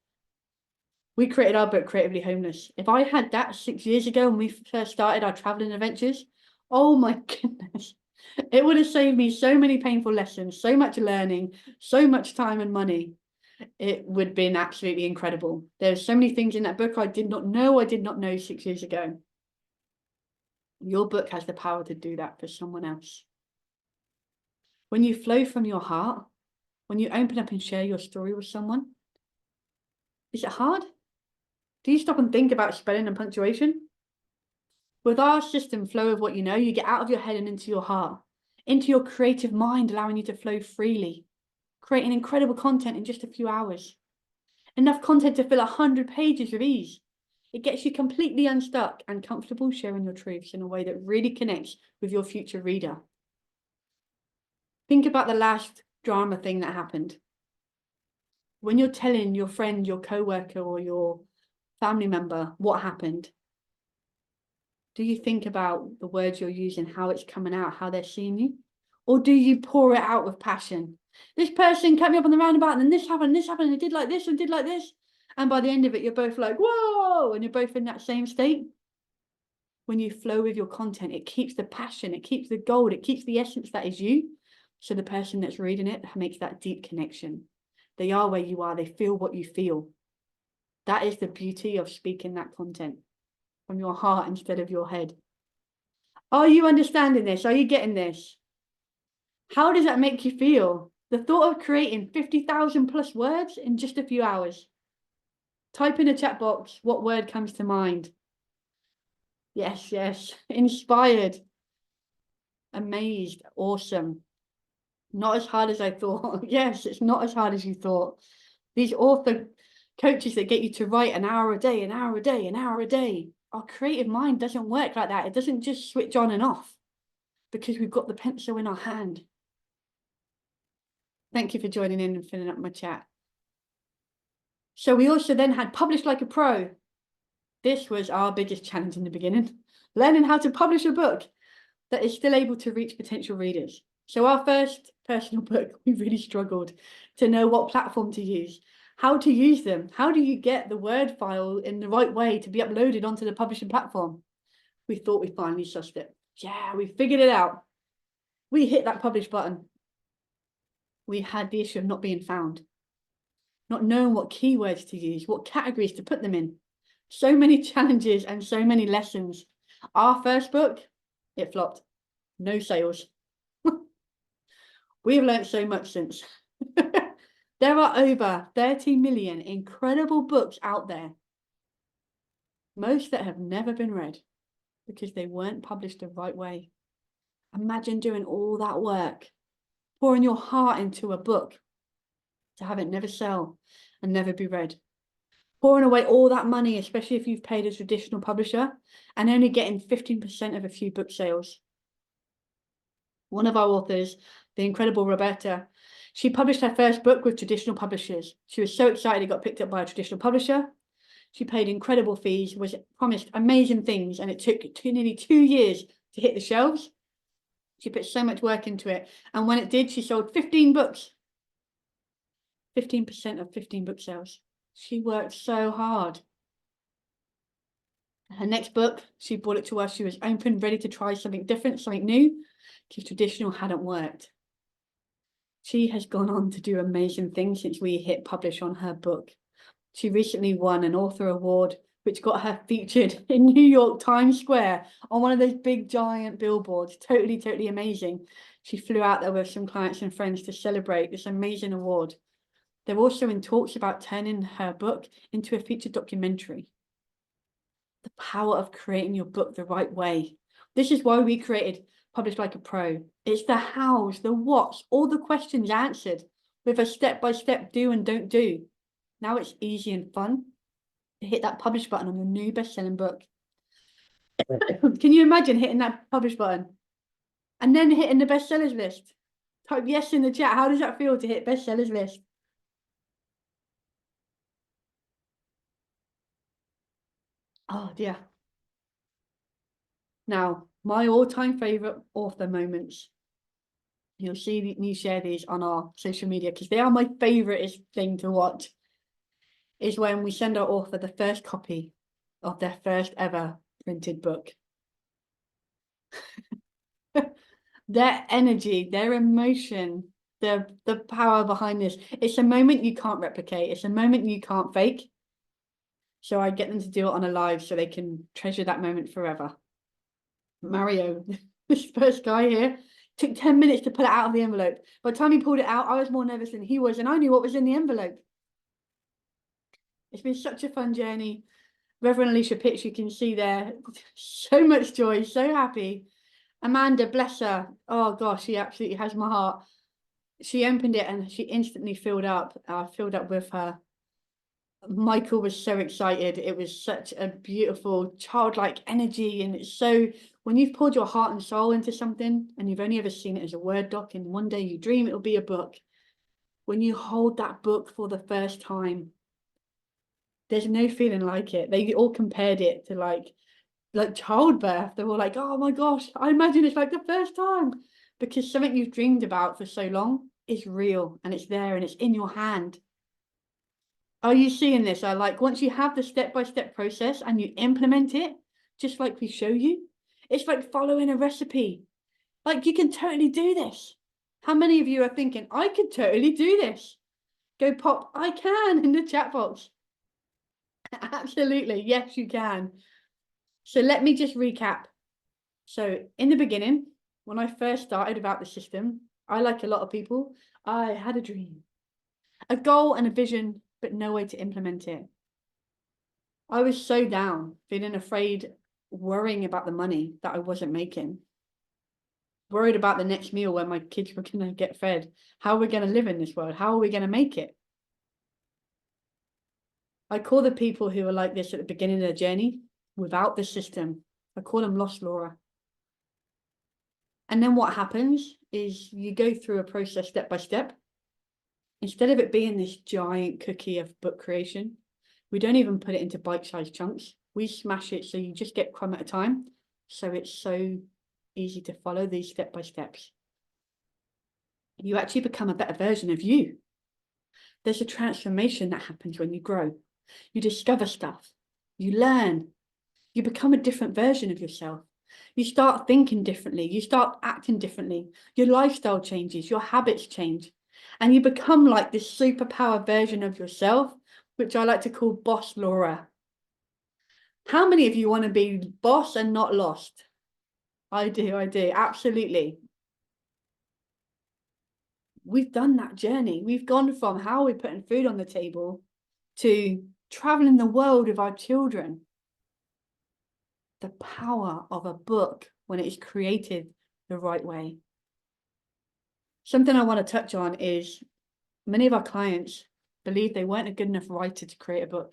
We created our book, Creatively Homeless. If I had that 6 years ago when we first started our travelling adventures, oh my goodness, it would have saved me so many painful lessons, so much learning, so much time and money. It would have been absolutely incredible. There's so many things in that book I did not know 6 years ago. Your book has the power to do that for someone else. When you flow from your heart, when you open up and share your story with someone, is it hard? Do you stop and think about spelling and punctuation? With our system, Flow of What You Know, you get out of your head and into your heart, into your creative mind, allowing you to flow freely, creating incredible content in just a few hours. Enough content to fill 100 pages with ease. It gets you completely unstuck and comfortable sharing your truths in a way that really connects with your future reader. Think about the last drama thing that happened. When you're telling your friend, your co-worker, or your family member what happened, do you think about the words you're using, how it's coming out, how they're seeing you? Or do you pour it out with passion? This person cut me up on the roundabout, and then this happened, and they did like this, and did like this. And by the end of it, you're both like, whoa, and you're both in that same state. When you flow with your content, it keeps the passion, it keeps the gold, it keeps the essence that is you. So the person that's reading it makes that deep connection. They are where you are, they feel what you feel. That is the beauty of speaking that content from your heart instead of your head. Are you understanding this? Are you getting this? How does that make you feel? The thought of creating 50,000 plus words in just a few hours. Type in a chat box what word comes to mind. Yes, yes. Inspired. Amazed. Awesome. Not as hard as I thought. Yes, it's not as hard as you thought. These author coaches that get you to write an hour a day, an hour a day, an hour a day. Our creative mind doesn't work like that. It doesn't just switch on and off because we've got the pencil in our hand. Thank you for joining in and filling up my chat. So we also then had Publish Like a Pro. This was our biggest challenge in the beginning, learning how to publish a book that is still able to reach potential readers. So our first personal book, we really struggled to know what platform to use, how to use them. How do you get the Word file in the right way to be uploaded onto the publishing platform? We thought we finally sussed it. Yeah, we figured it out. We hit that publish button. We had the issue of not being found. not knowing what keywords to use, what categories to put them in. So many challenges and so many lessons. Our first book, it flopped. No sales. We've learned so much since. There are over 30 million incredible books out there. Most that have never been read because they weren't published the right way. Imagine doing all that work, pouring your heart into a book to have it never sell and never be read. Pouring away all that money, especially if you've paid a traditional publisher, and only getting 15% of a few book sales. One of our authors, the incredible Roberta, she published her first book with traditional publishers. She was so excited it got picked up by a traditional publisher. She paid incredible fees, was promised amazing things, and it took nearly 2 years to hit the shelves. She put so much work into it. And when it did, she sold 15 books. 15% of 15 book sales. She worked so hard. Her next book, she brought it to us. She was open, ready to try something different, something new, because traditional hadn't worked. She has gone on to do amazing things since we hit publish on her book. She recently won an author award, which got her featured in New York Times Square on one of those big giant billboards. Totally, totally amazing. She flew out there with some clients and friends to celebrate this amazing award. They're also in talks about turning her book into a featured documentary. The power of creating your book the right way. This is why we created Publish Like a Pro. It's the hows, the whats, all the questions answered with a step-by-step do and don't do. Now it's easy and fun to hit that publish button on your new best-selling book. Can you imagine hitting that publish button and then hitting the bestsellers list? Type yes in the chat. How does that feel to hit bestsellers list? Oh dear. Now, my all-time favorite author moments. You'll see me share these on our social media because they are my favorite thing to watch. Is when we send our author the first copy of their first ever printed book. Their energy, their emotion, the power behind this. It's a moment you can't replicate. It's a moment you can't fake. So I get them to do it on a live so they can treasure that moment forever. Mario, this first guy here, took 10 minutes to pull it out of the envelope. By the time he pulled it out, I was more nervous than he was, and I knew what was in the envelope. It's been such a fun journey. Reverend Alicia Pitts, you can see there, so much joy, so happy. Amanda, bless her. Oh gosh, she absolutely has my heart. She opened it and she instantly filled up. I filled up with her. Michael was so excited. It was such a beautiful childlike energy, and it's so, when you've poured your heart and soul into something and you've only ever seen it as a Word doc and one day you dream it'll be a book, when you hold that book for the first time, there's no feeling like it. They all compared it to like childbirth. They were like, oh my gosh, I imagine it's like the first time, because something you've dreamed about for so long is real and it's there and it's in your hand. Are you seeing this? I like, once you have the step-by-step process and you implement it, just like we show you, it's like following a recipe. Like, you can totally do this. How many of you are thinking, I could totally do this? Go pop, I can, in the chat box. Absolutely, yes, you can. So let me just recap. So in the beginning, when I first started about the system, I, like a lot of people, I had a dream, a goal and a vision, but no way to implement it. I was so down, feeling afraid, worrying about the money that I wasn't making, worried about the next meal where my kids were going to get fed. How are we going to live in this world? How are we going to make it? I call the people who are like this at the beginning of their journey, without the system, I call them lost Laura. And then what happens is you go through a process step by step. Instead of it being this giant cookie of book creation, we don't even put it into bite-sized chunks. We smash it so you just get crumb at a time. So it's so easy to follow these step-by-steps. You actually become a better version of you. There's a transformation that happens when you grow. You discover stuff. You learn. You become a different version of yourself. You start thinking differently. You start acting differently. Your lifestyle changes. Your habits change. and you become like this superpower version of yourself, which I like to call Boss Laura. How many of you want to be boss and not lost? I do, absolutely. We've done that journey. We've gone from how we're putting food on the table to traveling the world with our children. The power of a book when it is created the right way. Something I want to touch on is many of our clients believe they weren't a good enough writer to create a book.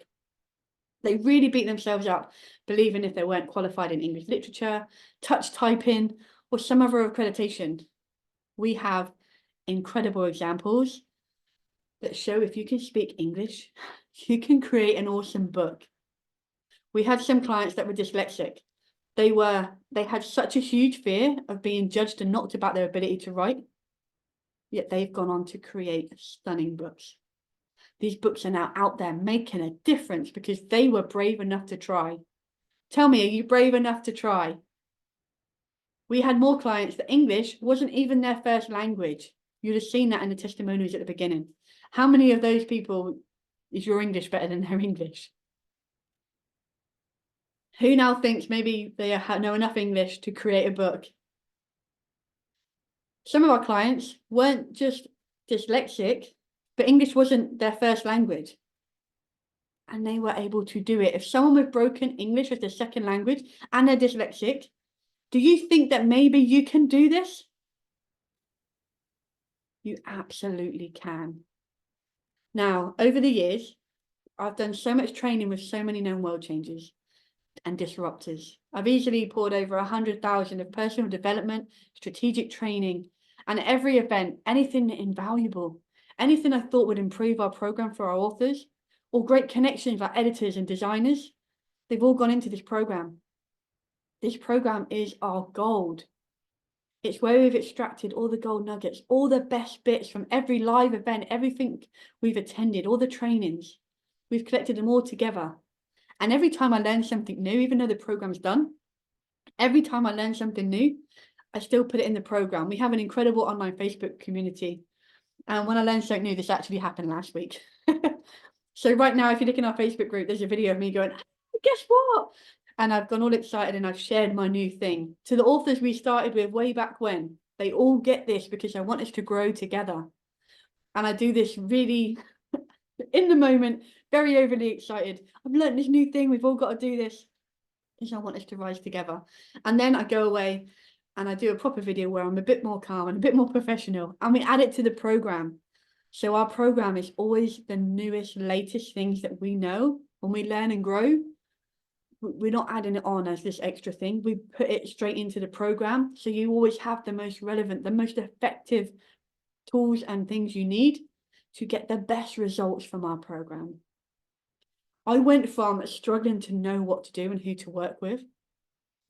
They really beat themselves up, believing if they weren't qualified in English literature, touch typing, or some other accreditation. We have incredible examples that show if you can speak English, you can create an awesome book. We had some clients that were dyslexic. They had such a huge fear of being judged and knocked about their ability to write, yet they've gone on to create stunning books. These books are now out there making a difference because they were brave enough to try. Tell me, are you brave enough to try? We had more clients that English wasn't even their first language. You'd have seen that in the testimonials at the beginning. How many of those people is your English better than their English? Who now thinks maybe they know enough English to create a book? Some of our clients weren't just dyslexic, but English wasn't their first language. And they were able to do it. If someone with broken English as their second language and they're dyslexic, do you think that maybe you can do this? You absolutely can. Now, over the years, I've done so much training with so many known world changers and disruptors. I've easily poured over 100,000 of personal development, strategic training, and at every event, anything invaluable, anything I thought would improve our program for our authors, or great connections with our editors and designers, they've all gone into this program. This program is our gold. It's where we've extracted all the gold nuggets, all the best bits from every live event, everything we've attended, all the trainings. We've collected them all together. And every time I learn something new, even though the program's done, every time I learn something new, I still put it in the program. We have an incredible online Facebook community. And when I learned something new, this actually happened last week. So right now, if you look in our Facebook group, there's a video of me going, oh, guess what? And I've gone all excited and I've shared my new thing. To the authors we started with way back when, they all get this because I want us to grow together. And I do this really in the moment, very overly excited. I've learned this new thing. We've all got to do this because I want us to rise together. And then I go away and I do a proper video where I'm a bit more calm and a bit more professional. And we add it to the program. So our program is always the newest, latest things that we know. When we learn and grow, we're not adding it on as this extra thing. We put it straight into the program. So you always have the most relevant, the most effective tools and things you need to get the best results from our program. I went from struggling to know what to do and who to work with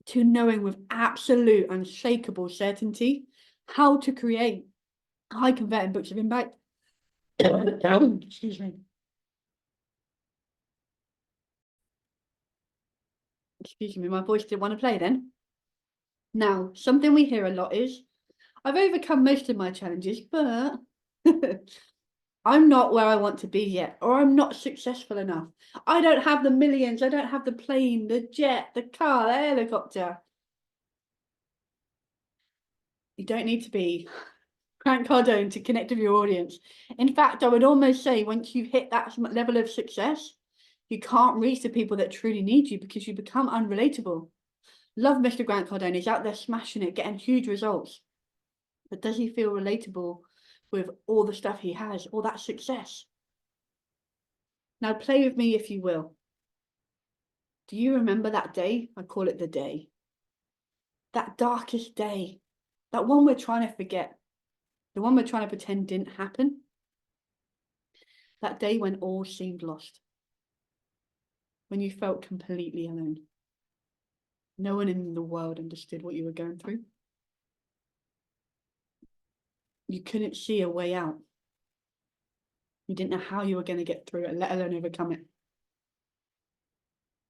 to knowing with absolute unshakable certainty how to create high converting books of impact. Excuse me. Excuse me, my voice didn't want to play then. Now, something we hear a lot is, I've overcome most of my challenges, but I'm not where I want to be yet, or I'm not successful enough. I don't have the millions, I don't have the plane, the jet, the car, the helicopter. You don't need to be Grant Cardone to connect with your audience. In fact, I would almost say once you hit that level of success, you can't reach the people that truly need you because you become unrelatable. Love Mr. Grant Cardone. He's out there smashing it, getting huge results. But does he feel relatable with all the stuff he has, all that success? Now play with me if you will. Do you remember that day? I call it the day. That darkest day. That one we're trying to forget. The one we're trying to pretend didn't happen. That day when all seemed lost. When you felt completely alone. No one in the world understood what you were going through. You couldn't see a way out. You didn't know how you were going to get through it, let alone overcome it.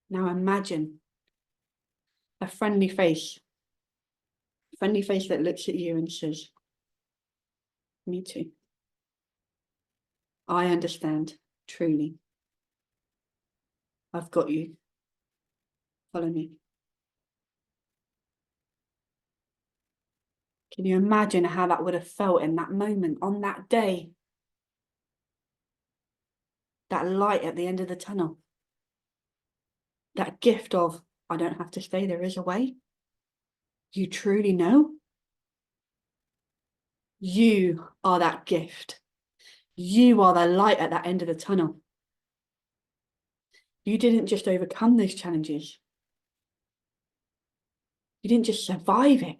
Now imagine a friendly face that looks at you and says, me too. I understand, truly. I've got you. Follow me. Can you imagine how that would have felt in that moment, on that day? That light at the end of the tunnel. That gift of, I don't have to stay, there is a way. You truly know? You are that gift. You are the light at that end of the tunnel. You didn't just overcome those challenges. You didn't just survive it.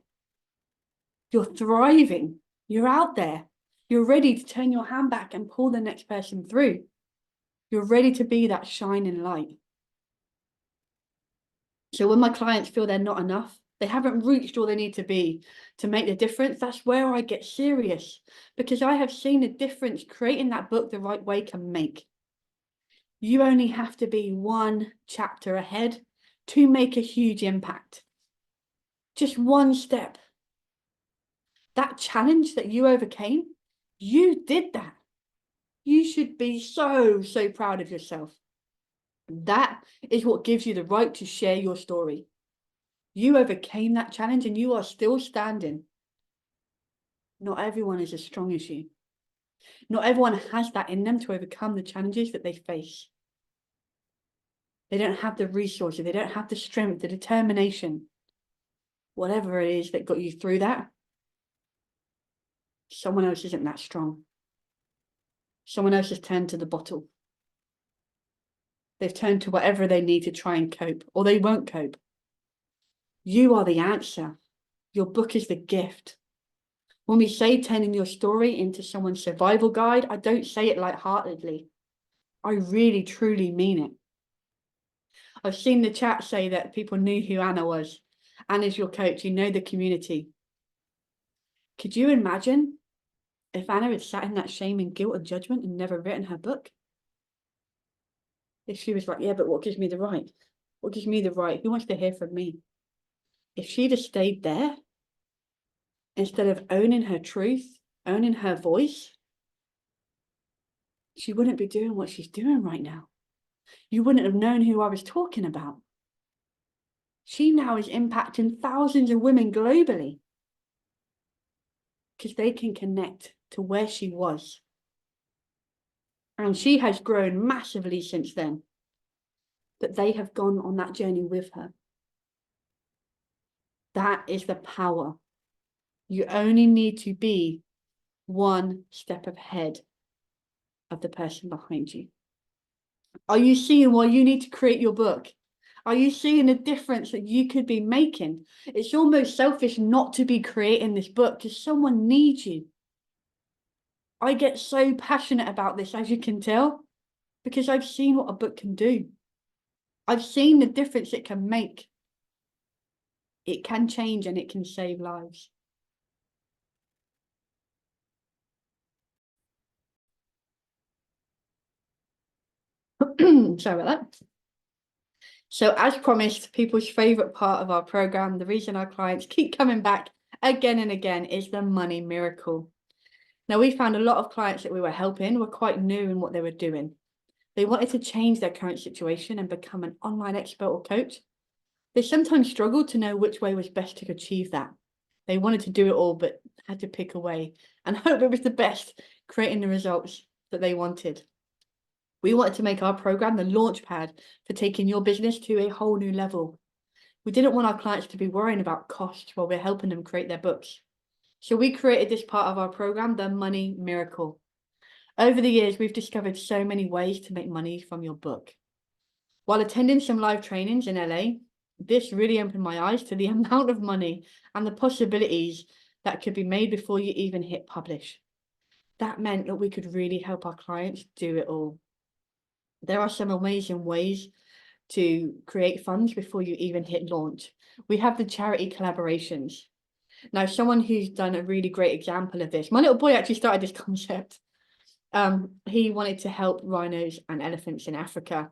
You're thriving. You're out there. You're ready to turn your hand back and pull the next person through. You're ready to be that shining light. So when my clients feel they're not enough, they haven't reached all they need to be to make the difference, that's where I get serious, because I have seen the difference creating that book the right way can make. You only have to be one chapter ahead to make a huge impact. Just one step. That challenge that you overcame, you did that. You should be so, so proud of yourself. That is what gives you the right to share your story. You overcame that challenge and you are still standing. Not everyone is as strong as you. Not everyone has that in them to overcome the challenges that they face. They don't have the resources, they don't have the strength, the determination. Whatever it is that got you through that, someone else isn't that strong. Someone else has turned to the bottle. They've turned to whatever they need to try and cope, or they won't cope. You are the answer. Your book is the gift. When we say turning your story into someone's survival guide, I don't say it lightheartedly. I really, truly mean it. I've seen the chat say that people knew who Anna was. Anna's your coach, you know the community. Could you imagine if Anna had sat in that shame and guilt and judgment and never written her book? If she was like, yeah, but what gives me the right? What gives me the right? Who wants to hear from me? If she'd have stayed there, instead of owning her truth, owning her voice, she wouldn't be doing what she's doing right now. You wouldn't have known who I was talking about. She now is impacting thousands of women globally because they can connect to where she was. And she has grown massively since then, but they have gone on that journey with her. That is the power. You only need to be one step ahead of the person behind you. Are you seeing why you need to create your book? Are you seeing the difference that you could be making? It's almost selfish not to be creating this book because someone needs you. I get so passionate about this, as you can tell, because I've seen what a book can do. I've seen the difference it can make. It can change and it can save lives. Sorry about that. So as promised, people's favorite part of our program, the reason our clients keep coming back again and again, is the money miracle. Now, we found a lot of clients that we were helping were quite new in what they were doing. They wanted to change their current situation and become an online expert or coach. They sometimes struggled to know which way was best to achieve that. They wanted to do it all, but had to pick a way and hope it was the best, creating the results that they wanted. We wanted to make our program the launch pad for taking your business to a whole new level. We didn't want our clients to be worrying about costs while we're helping them create their books. So we created this part of our program, the Money Miracle. Over the years, we've discovered so many ways to make money from your book. While attending some live trainings in LA, this really opened my eyes to the amount of money and the possibilities that could be made before you even hit publish. That meant that we could really help our clients do it all. There are some amazing ways to create funds before you even hit launch. We have the charity collaborations. Now, someone who's done a really great example of this, my little boy actually started this concept. He wanted to help rhinos and elephants in Africa.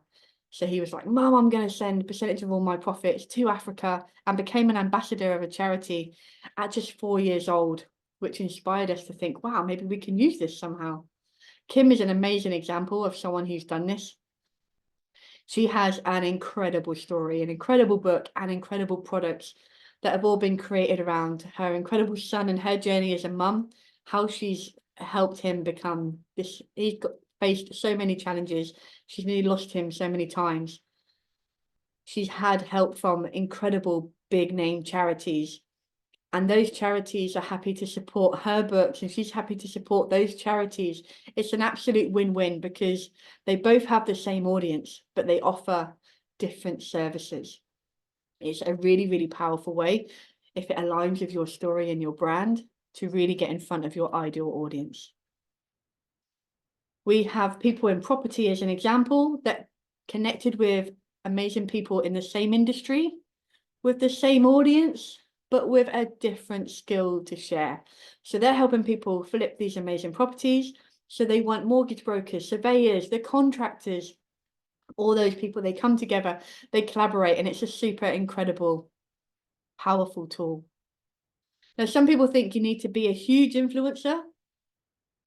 So he was like, Mom, I'm going to send a percentage of all my profits to Africa, and became an ambassador of a charity at just 4 years old, which inspired us to think, wow, maybe we can use this somehow. Kim is an amazing example of someone who's done this. She has an incredible story, an incredible book, and incredible products that have all been created around her incredible son and her journey as a mum, how she's helped him become this. Faced so many challenges. She's nearly lost him so many times. She's had help from incredible big name charities, and those charities are happy to support her books, and she's happy to support those charities. It's an absolute win-win because they both have the same audience, but they offer different services. It's a really, really powerful way, if it aligns with your story and your brand, to really get in front of your ideal audience. We have people in property as an example that connected with amazing people in the same industry, with the same audience, but with a different skill to share. So they're helping people flip these amazing properties. So they want mortgage brokers, surveyors, the contractors, all those people, they come together, they collaborate, and it's a super incredible, powerful tool. Now, some people think you need to be a huge influencer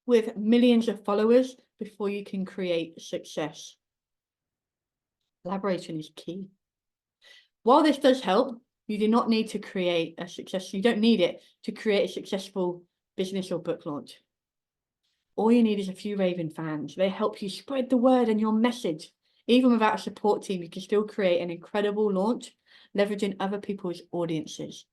with millions of followers before you can create success. Collaboration is key. While this does help, you do not need to create a success. You don't need it to create a successful business or book launch. All you need is a few raving fans. They help you spread the word and your message. Even without a support team, you can still create an incredible launch, leveraging other people's audiences.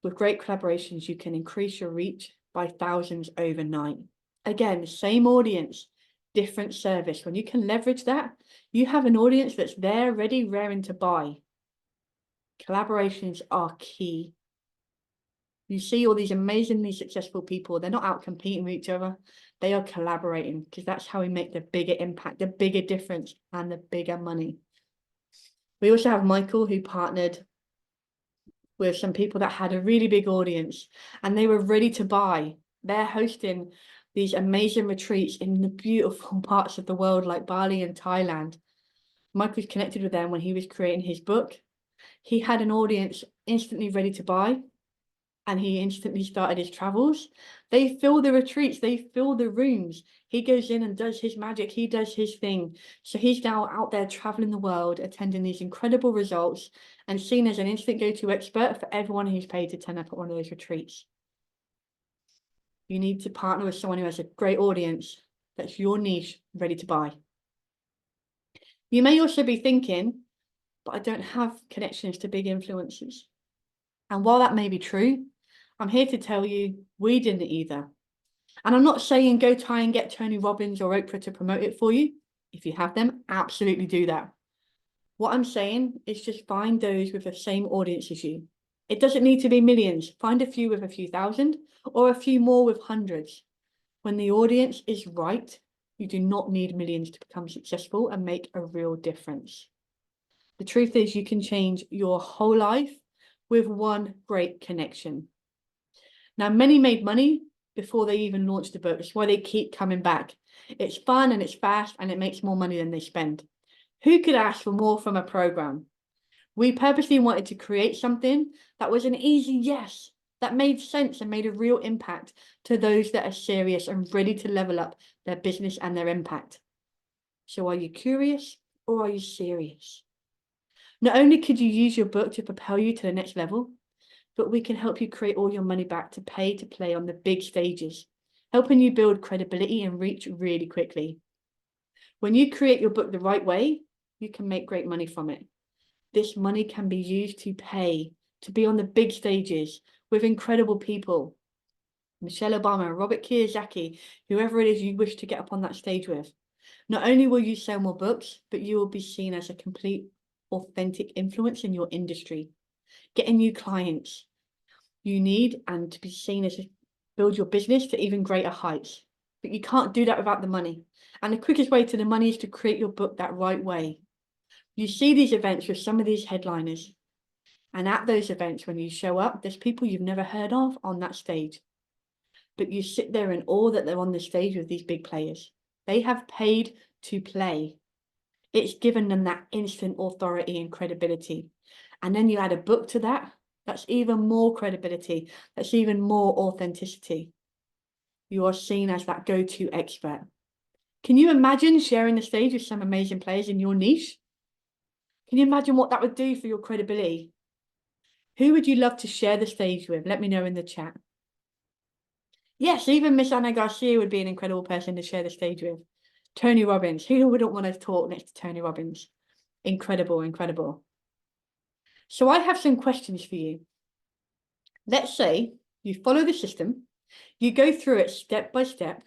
With great collaborations, you can increase your reach by thousands overnight. Again, same audience, different service. When you can leverage that, you have an audience that's there, ready, raring to buy. Collaborations are key. You see all these amazingly successful people, they're not out competing with each other. They are collaborating because that's how we make the bigger impact, the bigger difference, and the bigger money. We also have Michael, who partnered with some people that had a really big audience and they were ready to buy. They're hosting these amazing retreats in the beautiful parts of the world like Bali and Thailand. Michael's connected with them when he was creating his book. He had an audience instantly ready to buy, and he instantly started his travels. They fill the retreats, they fill the rooms. He goes in and does his magic, he does his thing. So he's now out there traveling the world, attending these incredible results and seen as an instant go-to expert for everyone who's paid to turn up at one of those retreats. You need to partner with someone who has a great audience that's your niche, ready to buy. You may also be thinking, but I don't have connections to big influencers. And while that may be true, I'm here to tell you we didn't either. And I'm not saying go try and get Tony Robbins or Oprah to promote it for you. If you have them, absolutely do that. What I'm saying is just find those with the same audience as you. It doesn't need to be millions. Find a few with a few thousand or a few more with hundreds. When the audience is right, you do not need millions to become successful and make a real difference. The truth is you can change your whole life with one great connection. Now, many made money before they even launched the book. That's why they keep coming back. It's fun and it's fast and it makes more money than they spend. Who could ask for more from a program? We purposely wanted to create something that was an easy yes, that made sense and made a real impact to those that are serious and ready to level up their business and their impact. So are you curious or are you serious? Not only could you use your book to propel you to the next level, but we can help you create all your money back to pay to play on the big stages, helping you build credibility and reach really quickly. When you create your book the right way, you can make great money from it. This money can be used to pay, to be on the big stages with incredible people. Michelle Obama, Robert Kiyosaki, whoever it is you wish to get up on that stage with. Not only will you sell more books, but you will be seen as a complete, authentic influence in your industry, getting new clients you need and to be seen as build your business to even greater heights. But you can't do that without the money. And the quickest way to the money is to create your book that right way. You see these events with some of these headliners. And at those events, when you show up, there's people you've never heard of on that stage. But you sit there in awe that they're on the stage with these big players. They have paid to play. It's given them that instant authority and credibility. And then you add a book to that. That's even more credibility. That's even more authenticity. You are seen as that go-to expert. Can you imagine sharing the stage with some amazing players in your niche? Can you imagine what that would do for your credibility? Who would you love to share the stage with? Let me know in the chat. Yes, even Miss Anna Garcia would be an incredible person to share the stage with. Tony Robbins. Who wouldn't want to talk next to Tony Robbins? Incredible, incredible. So I have some questions for you. Let's say you follow the system, you go through it step by step.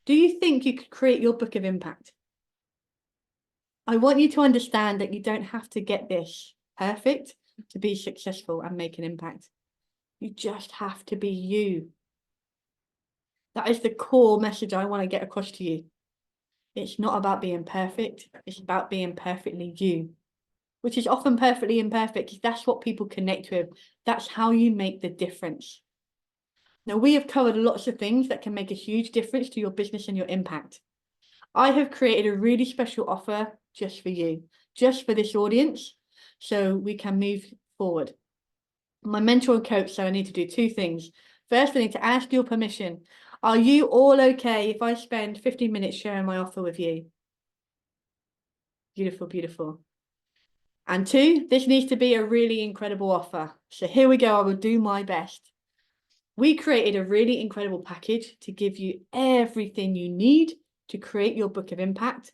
Do you think you could create your book of impact? I want you to understand that you don't have to get this perfect to be successful and make an impact. You just have to be you. That is the core message I want to get across to you. It's not about being perfect. It's about being perfectly you, which is often perfectly imperfect because that's what people connect with. That's how you make the difference. Now, we have covered lots of things that can make a huge difference to your business and your impact. I have created a really special offer just for you, just for this audience, so we can move forward. My mentor and coach, so I need to do two things. First, I need to ask your permission. Are you all okay if I spend 15 minutes sharing my offer with you? Beautiful, beautiful. And two, this needs to be a really incredible offer. So here we go. I will do my best. We created a really incredible package to give you everything you need to create your book of impact,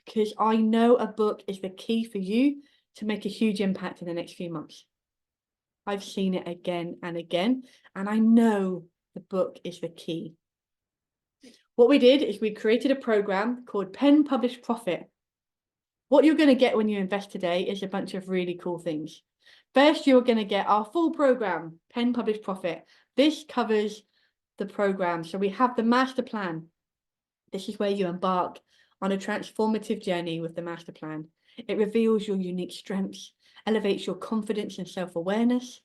because I know a book is the key for you to make a huge impact in the next few months. I've seen it again and again, and I know the book is the key. What we did is we created a program called Pen Publish Profit. What you're going to get when you invest today is a bunch of really cool things. First, you're going to get our full program, Pen Publish Profit. This covers the program. So we have the master plan. This is where you embark on a transformative journey with the master plan. It reveals your unique strengths, elevates your confidence and self-awareness.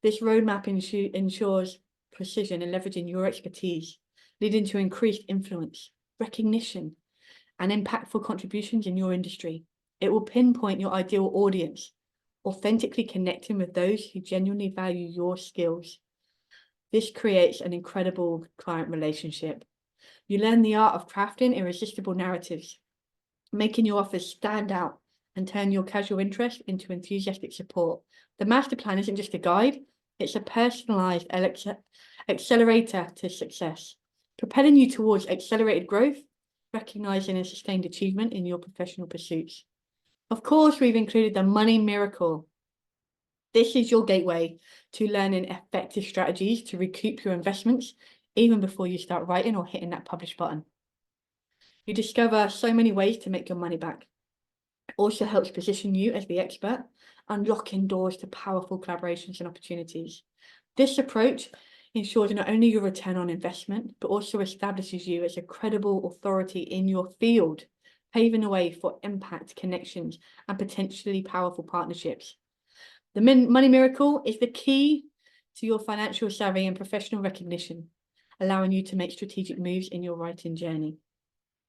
This roadmap ensures precision in leveraging your expertise, leading to increased influence, recognition, and impactful contributions in your industry. It will pinpoint your ideal audience, authentically connecting with those who genuinely value your skills. This creates an incredible client relationship. You learn the art of crafting irresistible narratives, making your offers stand out and turn your casual interest into enthusiastic support. The master plan isn't just a guide, it's a personalized accelerator to success, propelling you towards accelerated growth, recognizing and sustained achievement in your professional pursuits. Of course, we've included the Money Miracle. This is your gateway to learning effective strategies to recoup your investments even before you start writing or hitting that publish button. You discover so many ways to make your money back. It also helps position you as the expert, unlocking doors to powerful collaborations and opportunities. This approach ensures not only your return on investment, but also establishes you as a credible authority in your field, paving the way for impact, connections, and potentially powerful partnerships. The Money Miracle is the key to your financial savvy and professional recognition, allowing you to make strategic moves in your writing journey.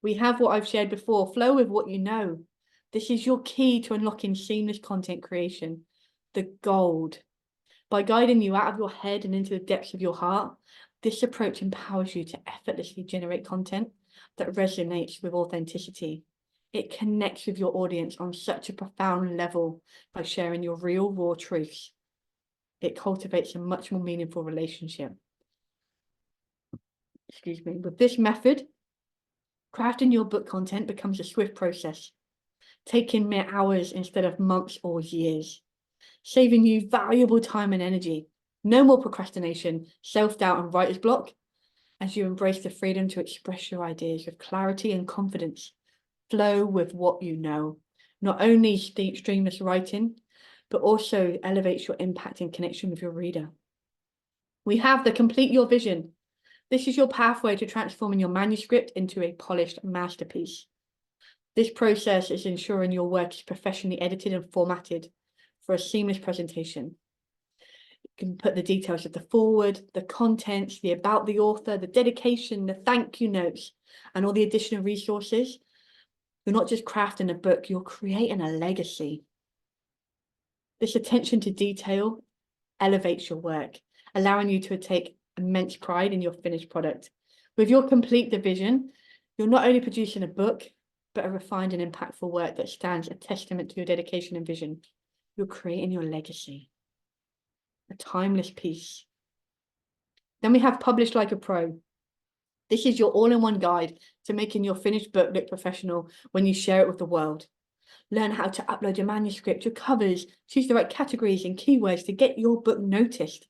We have what I've shared before, flow with what you know. This is your key to unlocking seamless content creation, the gold. By guiding you out of your head and into the depths of your heart, this approach empowers you to effortlessly generate content that resonates with authenticity. It connects with your audience on such a profound level by sharing your real, raw truths. It cultivates a much more meaningful relationship. Excuse me. With this method, crafting your book content becomes a swift process, taking mere hours instead of months or years, saving you valuable time and energy. No more procrastination, self-doubt, and writer's block as you embrace the freedom to express your ideas with clarity and confidence. Flow with what you know. Not only streamless writing, but also elevates your impact and connection with your reader. We have the Complete Your Vision. This is your pathway to transforming your manuscript into a polished masterpiece. This process is ensuring your work is professionally edited and formatted for a seamless presentation. You can put the details of the foreword, the contents, the about the author, the dedication, the thank you notes, and all the additional resources. You're not just crafting a book, you're creating a legacy. This attention to detail elevates your work, allowing you to take immense pride in your finished product. With your complete division, you're not only producing a book, but a refined and impactful work that stands a testament to your dedication and vision. You're creating your legacy, a timeless piece. Then we have Publish Like a Pro. This is your all-in-one guide to making your finished book look professional when you share it with the world. Learn how to upload your manuscript, your covers, choose the right categories and keywords to get your book noticed.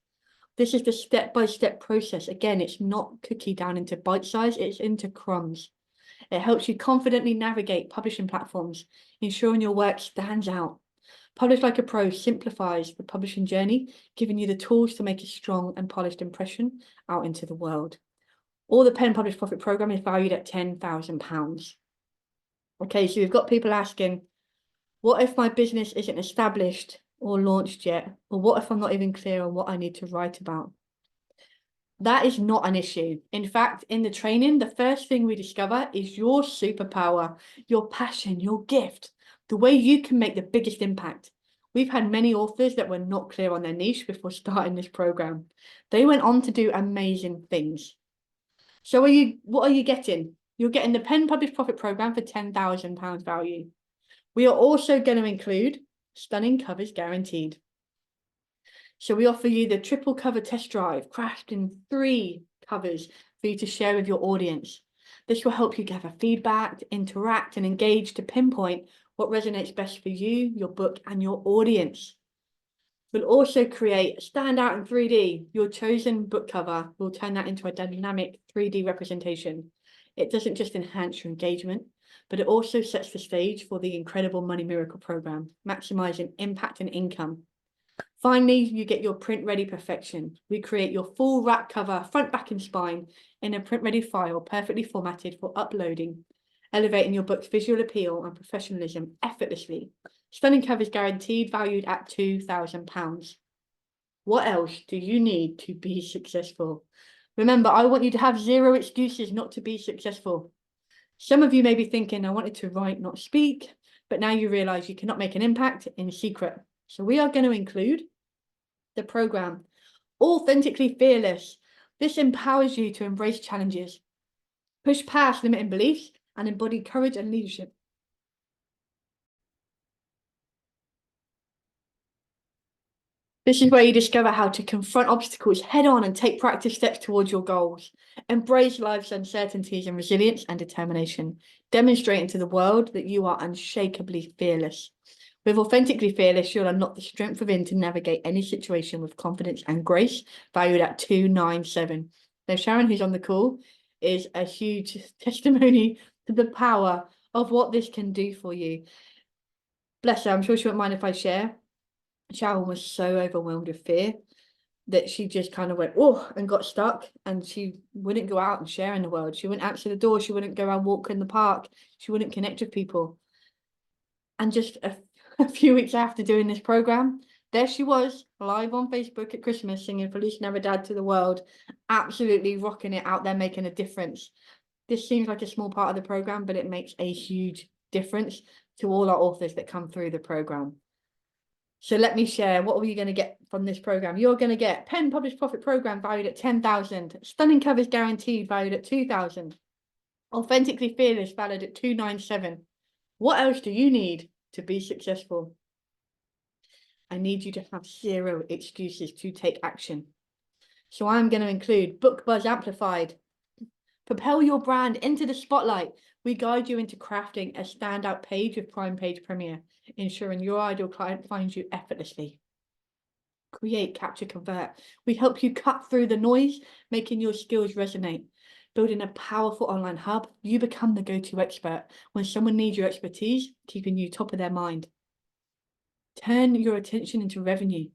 This is the step-by-step process. Again, it's not cookie down into bite size, it's into crumbs. It helps you confidently navigate publishing platforms, ensuring your work stands out. Publish Like a Pro simplifies the publishing journey, giving you the tools to make a strong and polished impression out into the world. Or the Pen Publish Profit program is valued at £10,000. Okay, so we've got people asking, what if my business isn't established or launched yet? Or what if I'm not even clear on what I need to write about? That is not an issue. In fact, in the training, the first thing we discover is your superpower, your passion, your gift, the way you can make the biggest impact. We've had many authors that were not clear on their niche before starting this program. They went on to do amazing things. So what are you getting? You're getting the Pen Publish Profit program for £10,000 value. We are also going to include stunning covers guaranteed. So we offer you the triple cover test drive, crafting 3 covers for you to share with your audience. This will help you gather feedback, interact and engage to pinpoint what resonates best for you, your book and your audience. We'll also create a standout in 3D. Your chosen book cover will turn that into a dynamic 3D representation. It doesn't just enhance your engagement, but it also sets the stage for the incredible Money Miracle program, maximizing impact and income. Finally, you get your print-ready perfection. We create your full wrap cover, front, back and spine in a print-ready file, perfectly formatted for uploading, elevating your book's visual appeal and professionalism effortlessly. Stunning covers guaranteed, valued at £2,000. What else do you need to be successful? Remember, I want you to have 0 excuses not to be successful. Some of you may be thinking, I wanted to write, not speak, but now you realize you cannot make an impact in secret. So we are going to include the program, Authentically Fearless. This empowers you to embrace challenges, push past limiting beliefs, and embody courage and leadership. This is where you discover how to confront obstacles head on and take proactive steps towards your goals. Embrace life's uncertainties and resilience and determination, demonstrating to the world that you are unshakably fearless. With Authentically Fearless, you'll unlock the strength within to navigate any situation with confidence and grace, valued at £297. Now, Sharon, who's on the call, is a huge testimony to the power of what this can do for you. Bless her, I'm sure she won't mind if I share. Sharon was so overwhelmed with fear that she just kind of went, oh, and got stuck, and she wouldn't go out and share in the world. She wouldn't answer the door. She wouldn't go out walk in the park. She wouldn't connect with people. And just a few weeks after doing this program, there she was, live on Facebook at Christmas, singing Feliz Navidad to the world, absolutely rocking it out there, making a difference. This seems like a small part of the program, but it makes a huge difference to all our authors that come through the program. So let me share, what are you going to get from this program? You're going to get Pen Publish Profit program valued at £10,000, stunning covers guaranteed valued at £2,000, Authentically Fearless valued at £297. What else do you need to be successful? I need you to have 0 excuses to take action. So I'm going to include Book Buzz Amplified. Propel your brand into the spotlight. We guide you into crafting a standout page with Prime Page Premier, ensuring your ideal client finds you effortlessly. Create, Capture, Convert. We help you cut through the noise, making your skills resonate. Building a powerful online hub, you become the go-to expert when someone needs your expertise, keeping you top of their mind. Turn your attention into revenue.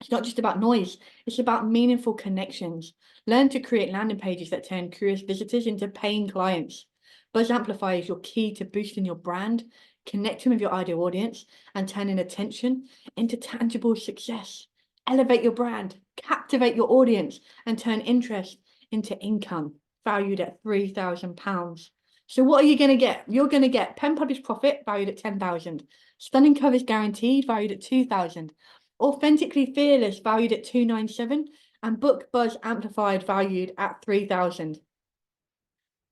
It's not just about noise, it's about meaningful connections. Learn to create landing pages that turn curious visitors into paying clients. Buzz Amplify is your key to boosting your brand, connecting with your ideal audience, and turning attention into tangible success. Elevate your brand, captivate your audience, and turn interest into income, valued at £3,000. So what are you going to get? You're going to get Pen Publish Profit, valued at £10,000. Stunning Covers Guaranteed, valued at £2,000. Authentically Fearless, valued at £297. and Book Buzz Amplified valued at 3,000.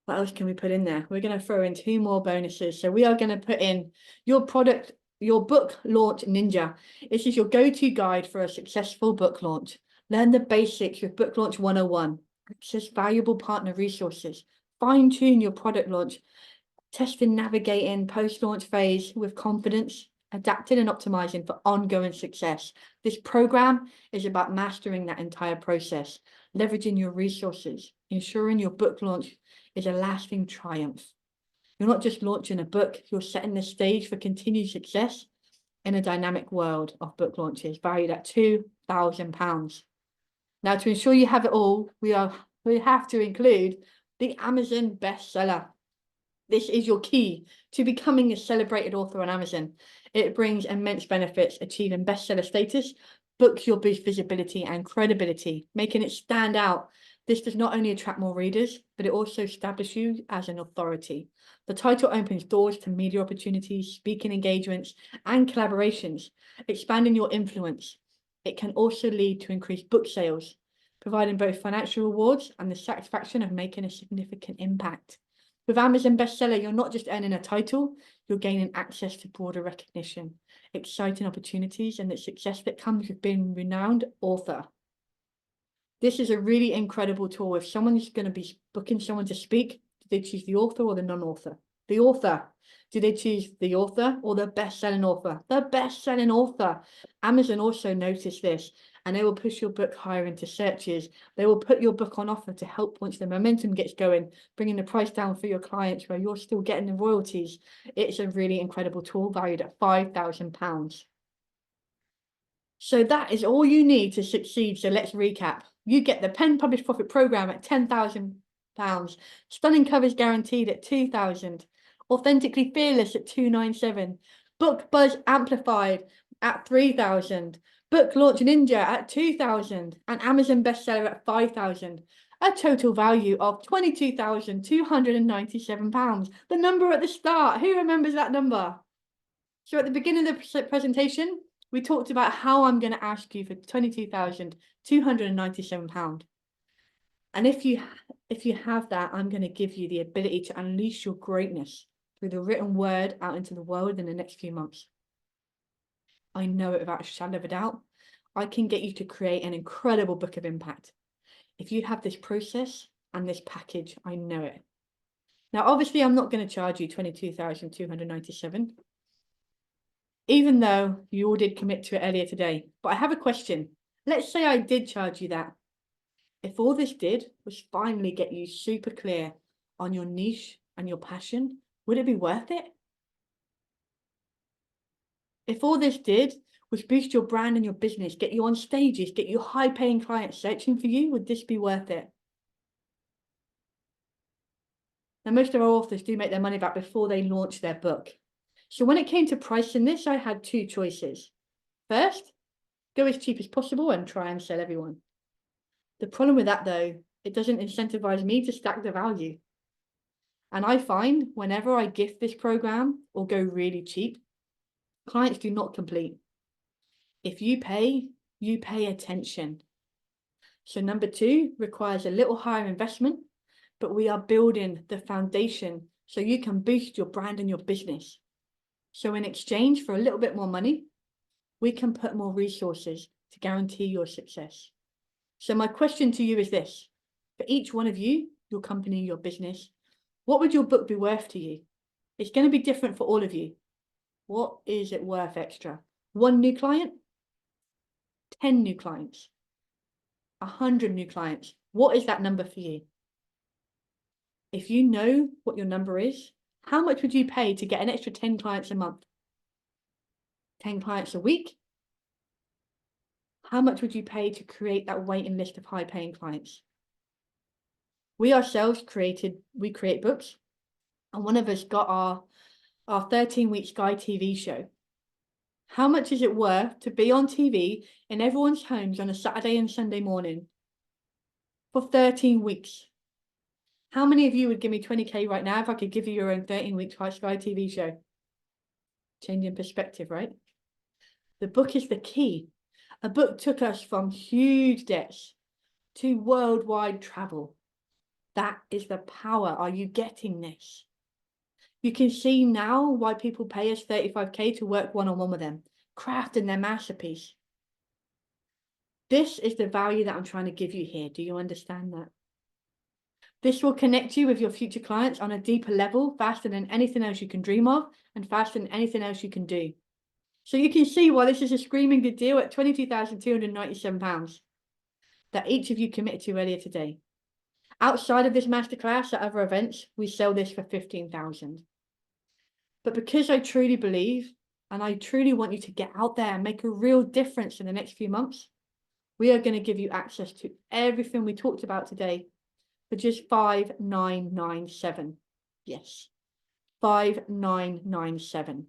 What else can we put in there? We're going to throw in 2 more bonuses. So we are going to put in your product, your book launch ninja. This is your go-to guide for a successful book launch. Learn the basics with Book Launch 101. Access valuable partner resources. Fine-tune your product launch. Test and navigating post-launch phase with confidence, adapting and optimizing for ongoing success. This program is about mastering that entire process, leveraging your resources, ensuring your book launch is a lasting triumph. You're not just launching a book, you're setting the stage for continued success in a dynamic world of book launches valued at £2,000. Now, to ensure you have it all, we have to include the Amazon bestseller. This is your key to becoming a celebrated author on Amazon. It brings immense benefits, achieving bestseller status, books your boost visibility and credibility, making it stand out. This does not only attract more readers, but it also establishes you as an authority. The title opens doors to media opportunities, speaking engagements, and collaborations, expanding your influence. It can also lead to increased book sales, providing both financial rewards and the satisfaction of making a significant impact. With Amazon bestseller, you're not just earning a title, you're gaining access to broader recognition, exciting opportunities, and the success that comes with being a renowned author. This is a really incredible tool. If someone's going to be booking someone to speak, do they choose the author or the non-author? The author. Do they choose the author or the best-selling author? The best-selling author. Amazon also noticed this, and they will push your book higher into searches. They will put your book on offer to help once the momentum gets going, bringing the price down for your clients where you're still getting the royalties. It's a really incredible tool valued at £5,000. So that is all you need to succeed. So let's recap. You get the Pen Publish Profit program at £10,000. Stunning covers guaranteed at £2,000. Authentically Fearless at £297. Book Buzz Amplified at £3,000. Book Launch Ninja at £2,000. And Amazon bestseller at £5,000. A total value of £22,297. The number at the start. Who remembers that number? So at the beginning of the presentation, we talked about how I'm going to ask you for £22,297. And if you have that, I'm going to give you the ability to unleash your greatness through the written word out into the world in the next few months. I know it without a shadow of a doubt. I can get you to create an incredible book of impact. If you have this process and this package, I know it. Now, obviously, I'm not going to charge you £22,297. Even though you all did commit to it earlier today. But I have a question. Let's say I did charge you that. If all this did was finally get you super clear on your niche and your passion, would it be worth it? If all this did was boost your brand and your business, get you on stages, get you high-paying clients searching for you, would this be worth it? Now, most of our authors do make their money back before they launch their book. So when it came to pricing this, I had 2 choices. First, go as cheap as possible and try and sell everyone. The problem with that, though, it doesn't incentivize me to stack the value. And I find whenever I gift this program or go really cheap, clients do not complete. If you pay attention. So number 2 requires a little higher investment, but we are building the foundation so you can boost your brand and your business. So in exchange for a little bit more money, we can put more resources to guarantee your success. So my question to you is this. For each one of you, your company, your business, what would your book be worth to you? It's going to be different for all of you. What is it worth extra? 1 new client? 10 new clients? 100 new clients? What is that number for you? If you know what your number is, how much would you pay to get an extra 10 clients a month? 10 clients a week? How much would you pay to create that waiting list of high-paying clients? We ourselves create books, and one of us got our 13-week Sky TV show. How much is it worth to be on TV in everyone's homes on a Saturday and Sunday morning for 13 weeks? How many of you would give me 20k right now if I could give you your own 13-week Sky TV show? Changing perspective, right? The book is the key. A book took us from huge debts to worldwide travel. That is the power. Are you getting this? You can see now why people pay us 35k to work one-on-one with them, crafting their masterpiece. This is the value that I'm trying to give you here. Do you understand that? This will connect you with your future clients on a deeper level, faster than anything else you can dream of and faster than anything else you can do. So you can see why this is a screaming good deal at £22,297 that each of you committed to earlier today. Outside of this masterclass at other events, we sell this for £15,000. But because I truly believe, and I truly want you to get out there and make a real difference in the next few months, we are going to give you access to everything we talked about today for just $5,997. Yes, $5,997.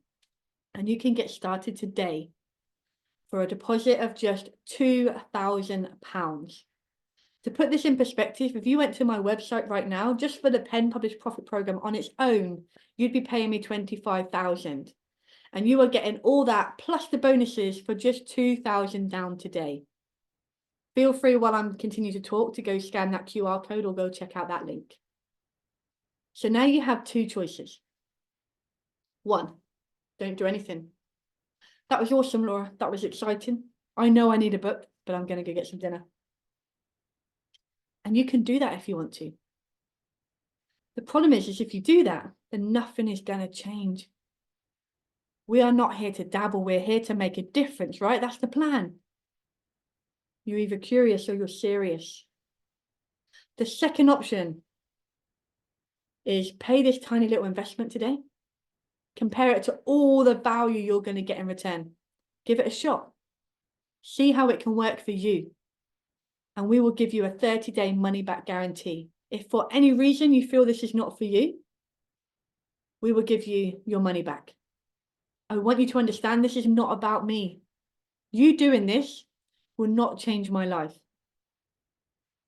And you can get started today for a deposit of just £2,000. To put this in perspective, if you went to my website right now, just for the Pen Publish Profit program on its own, you'd be paying me $25,000. And you are getting all that plus the bonuses for just $2,000 down today. Feel free while I'm continuing to talk to go scan that QR code or go check out that link. So now you have two choices. One, don't do anything. That was awesome, Laura. That was exciting. I know I need a book, but I'm going to go get some dinner. And you can do that if you want to. The problem is if you do that, then nothing is going to change. We are not here to dabble. We're here to make a difference, right? That's the plan. You're either curious or you're serious. The second option is pay this tiny little investment today. Compare it to all the value you're going to get in return. Give it a shot. See how it can work for you. And we will give you a 30-day money-back guarantee. If for any reason you feel this is not for you, we will give you your money back. I want you to understand this is not about me. You doing this will not change my life.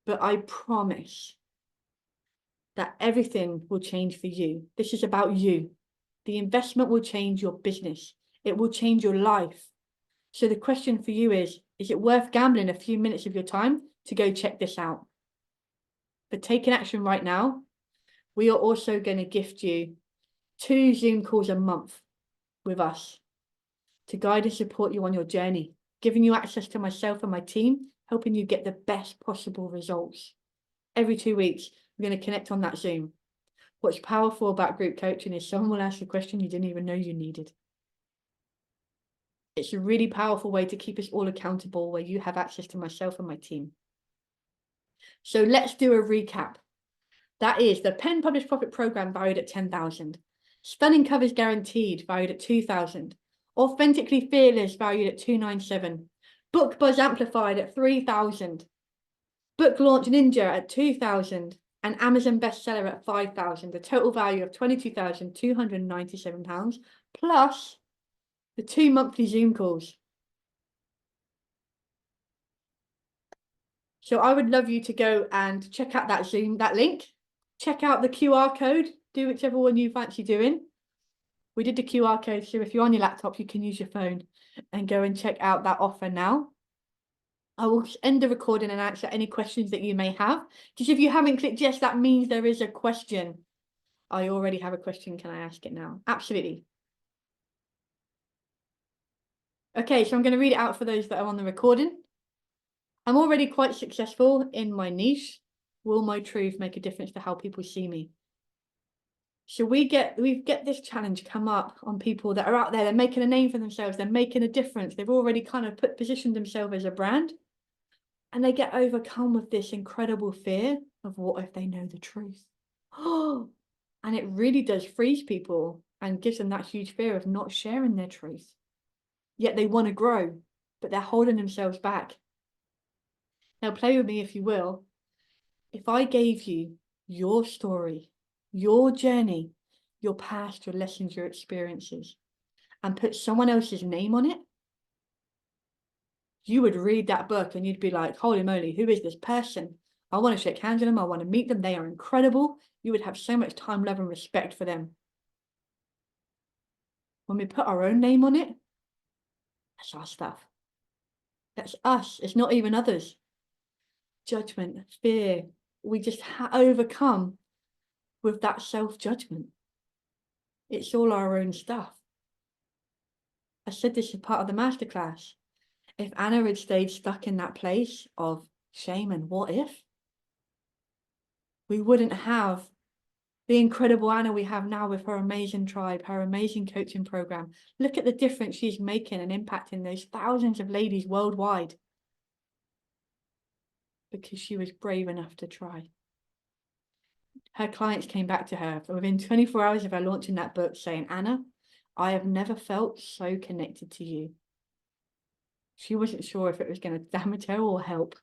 But I promise that everything will change for you. This is about you. The investment will change your business. It will change your life. So the question for you is it worth gambling a few minutes of your time to go check this out? But taking action right now, we are also going to gift you 2 Zoom calls a month with us to guide and support you on your journey, giving you access to myself and my team, helping you get the best possible results. Every 2 weeks, we're going to connect on that Zoom. What's powerful about group coaching is someone will ask a question you didn't even know you needed. It's a really powerful way to keep us all accountable, where you have access to myself and my team. So let's do a recap. That is the Pen Publish Profit program valued at $10,000. Stunning covers guaranteed valued at $2,000. Authentically Fearless valued at $297. Book Buzz Amplified at $3,000. Book Launch Ninja at $2,000. And Amazon bestseller at $5,000. A total value of £22,297 plus the 2 monthly Zoom calls. So I would love you to go and check out that Zoom, that link. Check out the QR code. Do whichever one you fancy doing. We did the QR code, so if you're on your laptop, you can use your phone and go and check out that offer now. I will end the recording and answer any questions that you may have. Just if you haven't clicked yes, that means there is a question. I already have a question. Can I ask it now? Absolutely. Okay, so I'm going to read it out for those that are on the recording. I'm already quite successful in my niche. Will my truth make a difference to how people see me? So we get this challenge come up on people that are out there. They're making a name for themselves. They're making a difference. They've already kind of positioned themselves as a brand. And they get overcome with this incredible fear of what if they know the truth? Oh, and it really does freeze people and gives them that huge fear of not sharing their truth. Yet they want to grow, but they're holding themselves back. Now play with me if you will. If I gave you your story, your journey, your past, your lessons, your experiences, and put someone else's name on it, you would read that book and you'd be like, holy moly, who is this person? I want to shake hands with them. I want to meet them. They are incredible. You would have so much time, love, and respect for them. When we put our own name on it, that's our stuff. That's us. It's not even others. judgment, fear, we just overcome with that self-judgment. It's all our own stuff. I said this as part of the masterclass. If Anna had stayed stuck in that place of shame and what if, we wouldn't have the incredible Anna we have now with her amazing tribe, her amazing coaching program. Look at the difference she's making and impacting those thousands of ladies worldwide because she was brave enough to try. Her clients came back to her within 24 hours of her launching that book saying, Anna, I have never felt so connected to you. She wasn't sure if it was going to damage her or help.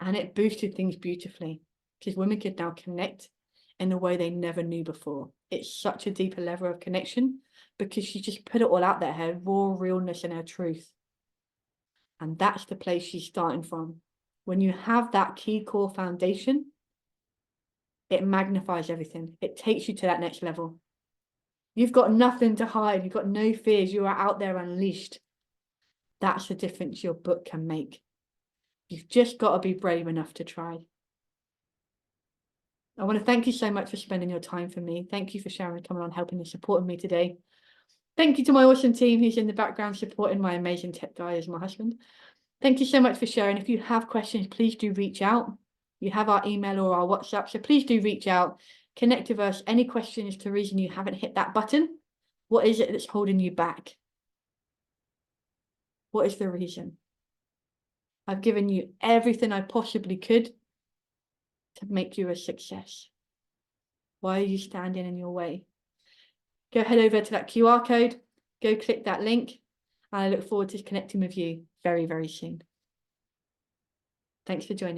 And it boosted things beautifully because women could now connect in a way they never knew before. It's such a deeper level of connection because she just put it all out there, her raw realness and her truth. And that's the place she's starting from. When you have that key core foundation, it magnifies everything. It takes you to that next level. You've got nothing to hide. You've got no fears. You are out there unleashed. That's the difference your book can make. You've just got to be brave enough to try. I want to thank you so much for spending your time for me. Thank you for sharing, coming on, helping and supporting me today. Thank you to my awesome team who's in the background supporting my amazing tech guy as my husband. Thank you so much for sharing. If you have questions, please do reach out. You have our email or our WhatsApp, so please do reach out. Connect with us. Any questions to the reason you haven't hit that button? What is it that's holding you back? What is the reason? I've given you everything I possibly could to make you a success. Why are you standing in your way? Go head over to that QR code, go click that link, and I look forward to connecting with you very, very soon. Thanks for joining.